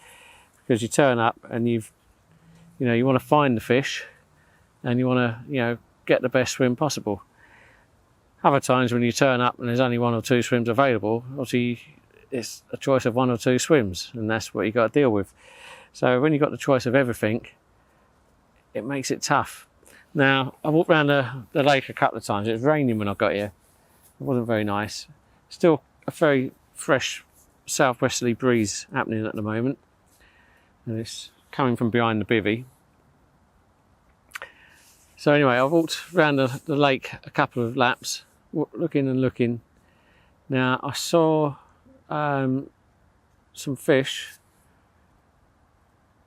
[SPEAKER 1] because you turn up and you want to find the fish, and you want to get the best swim possible. Other times when you turn up and there's only 1 or 2 swims available, obviously it's a choice of 1 or 2 swims, and that's what you got to deal with. So when you've got the choice of everything, it makes it tough. Now, I walked around the lake a couple of times. It was raining when I got here. It wasn't very nice. Still a very fresh southwesterly breeze happening at the moment, and it's coming from behind the bivvy. So anyway, I walked around the lake a couple of laps, looking and looking. Now I saw some fish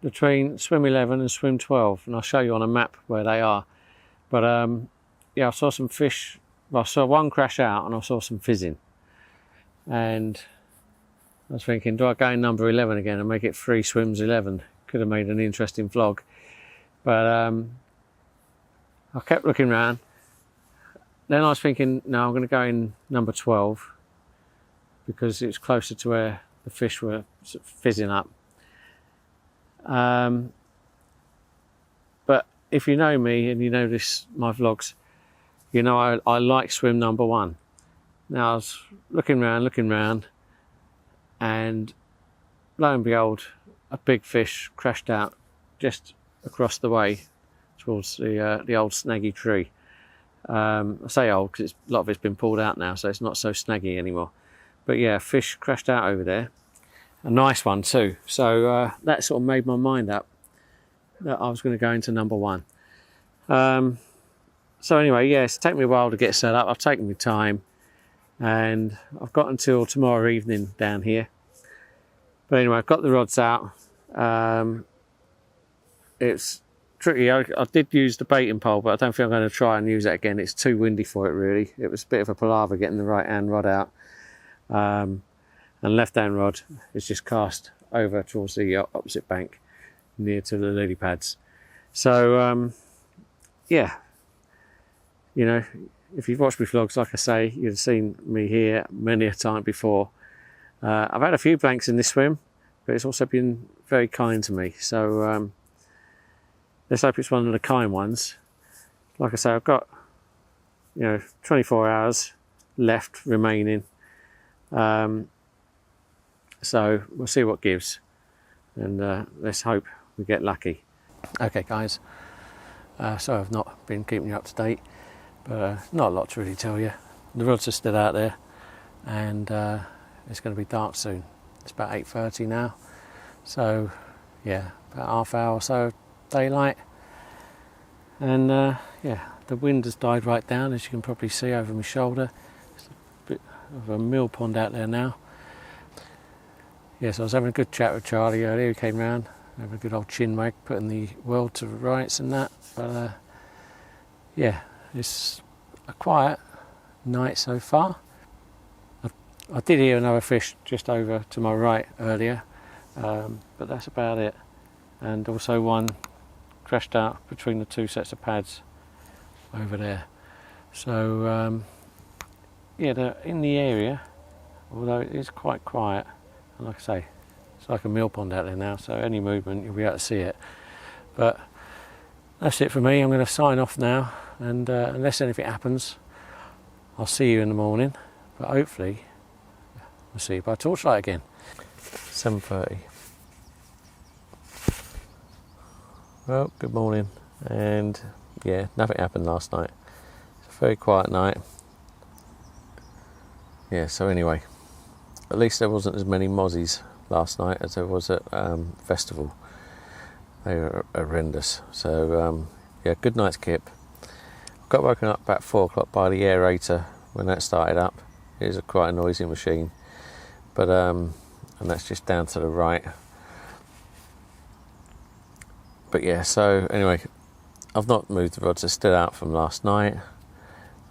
[SPEAKER 1] between swim 11 and swim 12, and I'll show you on a map where they are. But yeah, I saw some fish. Well, I saw one crash out, and I saw some fizzing, and I was thinking, do I go in number 11 again and make it 3 swims 11? Could have made an interesting vlog. But I kept looking around. Then I was thinking, no, I'm going to go in number 12. because it was closer to where the fish were sort of fizzing up. But if you know me and you know my vlogs, you know I like swim number one. Now I was looking around, and lo and behold, a big fish crashed out just across the way towards the old snaggy tree. I say old because a lot of it's been pulled out now, so it's not so snaggy anymore. But yeah, fish crashed out over there. A nice one too. So that sort of made my mind up that I was going to go into number one. So anyway, yeah, it's taken me a while to get set up. I've taken my time, and I've got until tomorrow evening down here. But anyway, I've got the rods out. It's tricky. I did use the baiting pole, but I don't think I'm going to try and use it again. It's too windy for it, really. It was a bit of a palaver getting the right hand rod out. And left hand rod is just cast over towards the opposite bank near to the lily pads. So yeah, you know, if you've watched my vlogs, like I say, you've seen me here many a time before. I've had a few blanks in this swim, but it's also been very kind to me. So let's hope it's one of the kind ones. Like I say, I've got, you know, 24 hours left remaining. So we'll see what gives, and let's hope we get lucky. Okay guys, sorry I've not been keeping you up to date, but not a lot to really tell you. The rods are still out there, and it's going to be dark soon. It's about 8:30 now, so yeah, about half hour or so of daylight. And yeah, the wind has died right down, as you can probably see over my shoulder. There's a bit of a mill pond out there now. Yes, I was having a good chat with Charlie earlier. He came round, having a good old chin wag, putting the world to rights and that. But yeah, it's a quiet night so far. I did hear another fish just over to my right earlier, but that's about it. And also one crashed out between the two sets of pads over there. So yeah, they're in the area, although it is quite quiet. And like I say, it's like a mill pond out there now, so any movement you'll be able to see it. But that's it for me. I'm going to sign off now, and unless anything happens, I'll see you in the morning. But hopefully we'll see you by torchlight again. 7:30. Well, good morning. And yeah, nothing happened last night. It's a very quiet night. Yeah, so anyway, at least there wasn't as many mozzies last night as there was at Festival. They were horrendous. So yeah, good night's kip. Got woken up about 4 o'clock by the aerator when that started up. It is quite a noisy machine, but and that's just down to the right. But yeah, so anyway, I've not moved the rods. They're still out from last night,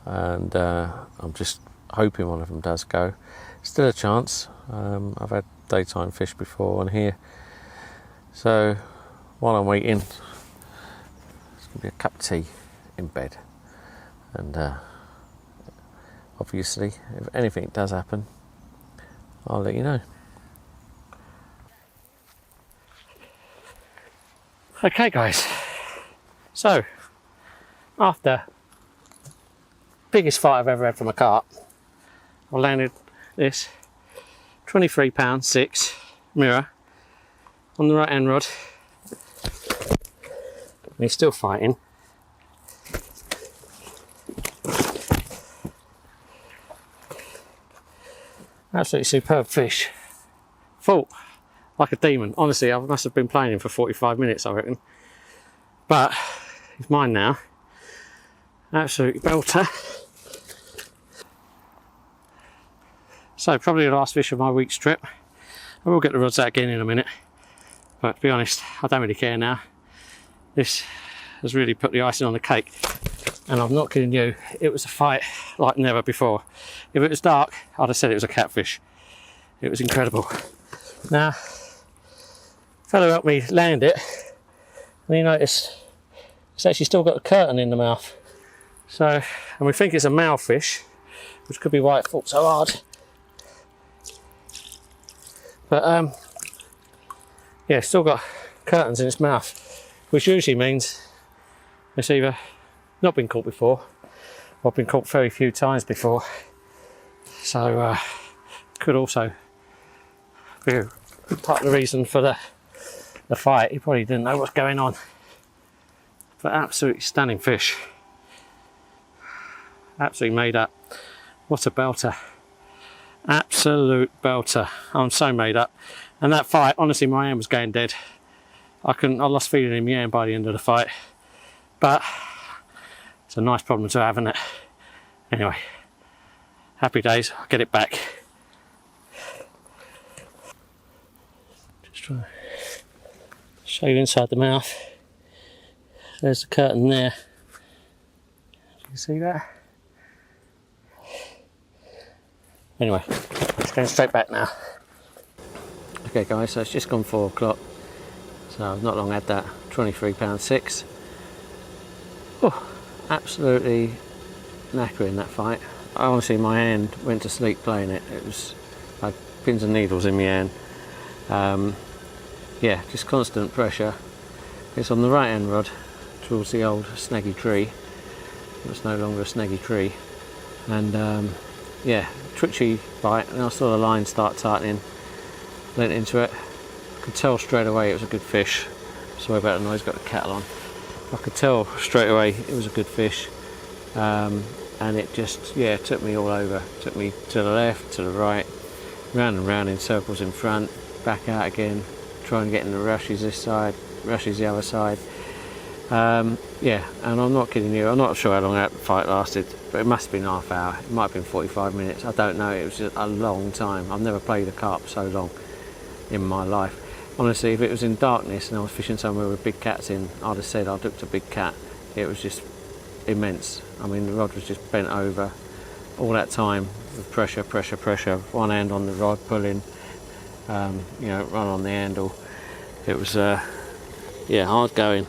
[SPEAKER 1] and I'm just hoping one of them does go. Still a chance. I've had daytime fish before on here, so while I'm waiting, it's going to be a cup of tea in bed, and obviously if anything does happen, I'll let you know. Okay guys, so after biggest fight I've ever had from a carp, I landed this 23-pound 6 mirror on the right hand rod, and he's still fighting. Absolutely superb fish. Fought like a demon. Honestly, I must have been playing him for 45 minutes, I reckon. But he's mine now. Absolute belter. So probably the last fish of my week's trip. I will get the rods out again in a minute, but to be honest, I don't really care now. This has really put the icing on the cake, and I'm not kidding you, it was a fight like never before. If it was dark, I'd have said it was a catfish. It was incredible. Now, fellow helped me land it, and you notice it's actually still got a curtain in the mouth. So, and we think it's a male fish, which could be why it fought so hard. But yeah, still got curtains in its mouth, which usually means it's either not been caught before or been caught very few times before. So could also be part of the reason for the fight. He probably didn't know what's going on. But absolutely stunning fish. Absolutely made up. What a belter. Absolute belter. I'm so made up. And that fight, honestly, my hand was going dead. I lost feeling in my hand by the end of the fight. But it's a nice problem to have, isn't it? Anyway, happy days. I'll get it back. Just trying to show you inside the mouth. There's the curtain there. You can see that? Anyway, just going straight back now. Okay guys, so it's just gone 4 o'clock. So I've not long had that £23.6. Oh, absolutely knackering that fight. Honestly, my hand went to sleep playing it. It was like pins and needles in my hand. Yeah, just constant pressure. It's on the right hand rod towards the old snaggy tree. It's no longer a snaggy tree. And yeah, twitchy bite, and I saw the line start tightening, went into it. I could tell straight away it was a good fish. Sorry about the noise, got the kettle on. I could tell straight away it was a good fish, and it just, yeah, took me all over. Took me to the left, to the right, round and round in circles in front, back out again, trying to get in the rushes this side, rushes the other side. Yeah, and I'm not kidding you, I'm not sure how long that fight lasted, but it must have been half hour, it might have been 45 minutes, I don't know, it was just a long time. I've never played a carp so long in my life. Honestly, if it was in darkness and I was fishing somewhere with big cats in, I'd have said I'd looked at a big cat. It was just immense. I mean, the rod was just bent over all that time with pressure, pressure, pressure, one hand on the rod pulling, you know, run on the handle. It was, yeah, hard going.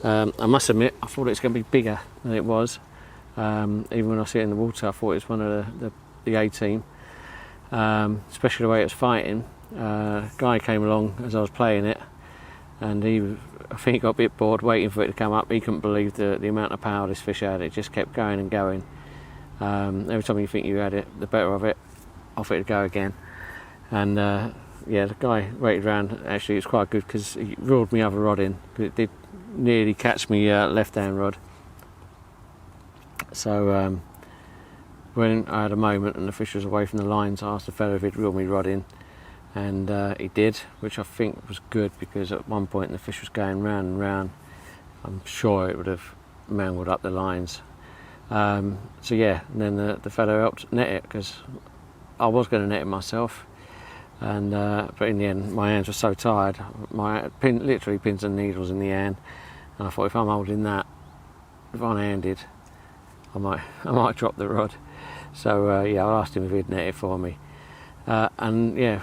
[SPEAKER 1] I must admit, I thought it was going to be bigger than it was. Even when I see it in the water, I thought it was one of the A team, especially the way it was fighting. Guy came along as I was playing it, and I think he got a bit bored waiting for it to come up. He couldn't believe the amount of power this fish had. It just kept going and going. Every time you think you had it, the better of it, off it to go again. And yeah, the guy waited around. Actually, it was quite good because he reeled my other rod in. It did nearly catch me left hand rod. So when I had a moment and the fish was away from the lines, I asked the fellow if he'd reel me rod in, and he did, which I think was good, because at one point the fish was going round and round. I'm sure it would have mangled up the lines. So yeah, and then the fellow helped net it, because I was going to net it myself, and but in the end my hands were so tired, literally pins and needles in the hand, and I thought, if I'm holding that one-handed, I might drop the rod. So yeah, I asked him if he'd net it for me, and yeah,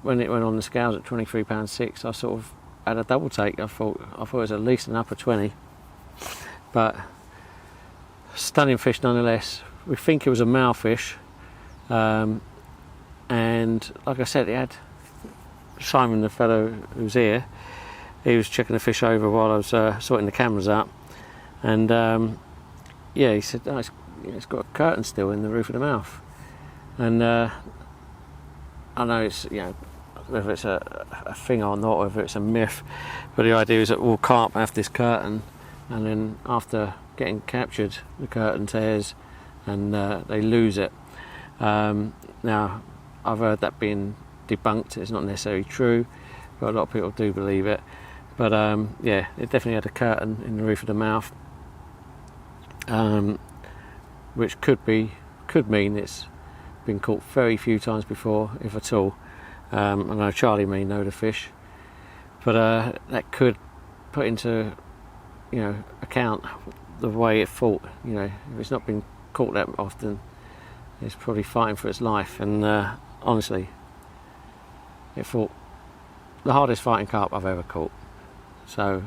[SPEAKER 1] when it went on the scales at £23.6, I sort of had a double take. I thought it was at least an upper 20, but stunning fish nonetheless. We think it was a male fish, and like I said, it had Simon, the fellow who's here, he was checking the fish over while I was sorting the cameras up, and yeah, he said, oh, it's got a curtain still in the roof of the mouth. And I know it's, you know, whether it's a thing or not, whether it's a myth, but the idea is that all carp have this curtain, and then after getting captured, the curtain tears and they lose it. Now, I've heard that being debunked. It's not necessarily true, but a lot of people do believe it. But yeah, it definitely had a curtain in the roof of the mouth, which could mean it's been caught very few times before, if at all. I know Charlie may know the fish, but that could put into, you know, account the way it fought. You know, if it's not been caught that often, it's probably fighting for its life. And honestly, it fought the hardest fighting carp I've ever caught. So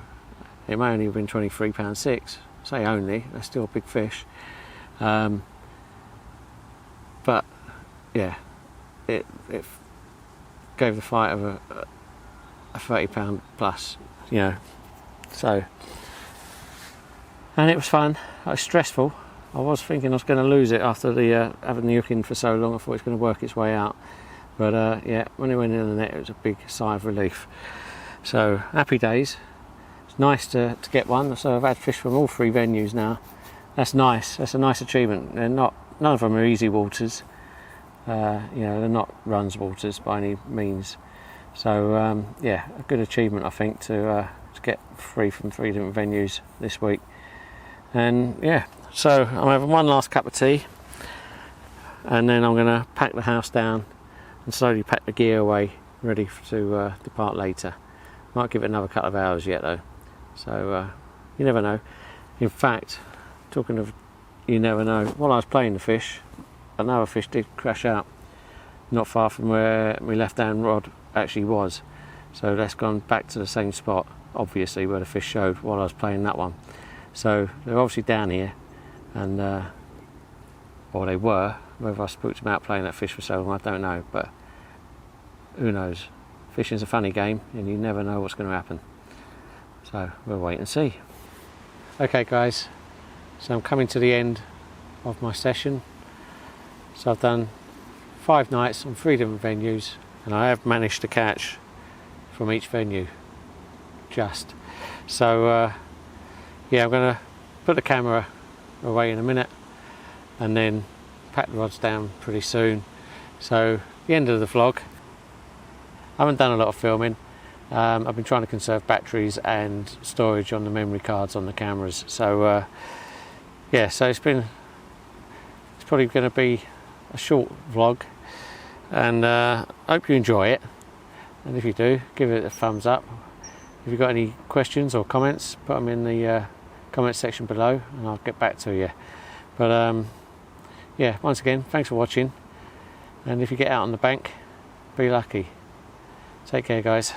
[SPEAKER 1] it may only have been £23.6. Say only, that's still a big fish. But yeah, it gave the fight of a £30 plus, you know. So, and it was fun. It was stressful. I was thinking I was going to lose it after the having the hook in for so long. I thought it was going to work its way out, but yeah, when it went in the net, it was a big sigh of relief. So happy days. It's nice to get one. So I've had fish from all 3 venues now. That's nice. That's a nice achievement. None of them are easy waters. You know, they're not runs waters by any means. So yeah, a good achievement I think to get 3 from 3 different venues this week. And yeah, so I'm having one last cup of tea, and then I'm going to pack the house down and slowly pack the gear away, ready to depart later. Might give it another couple of hours yet though, so you never know. In fact, talking of you never know, while I was playing the fish, another fish did crash out not far from where my left hand rod actually was, so that's gone back to the same spot, obviously, where the fish showed while I was playing that one. So they're obviously down here, and or they were. Whether I spooked them out playing that fish for so long, I don't know, but who knows. Fishing's a funny game and you never know what's going to happen, so we'll wait and see. Okay guys, so I'm coming to the end of my session. So I've done 5 nights on 3 different venues, and I have managed to catch from each venue just. So yeah, I'm going to put the camera away in a minute and then pack the rods down pretty soon. So the end of the vlog. I haven't done a lot of filming. I've been trying to conserve batteries and storage on the memory cards on the cameras. So yeah, so it's probably going to be a short vlog, and I hope you enjoy it. And if you do, give it a thumbs up. If you've got any questions or comments, put them in the comment section below and I'll get back to you. But yeah, once again, thanks for watching, and if you get out on the bank, be lucky. Take care guys.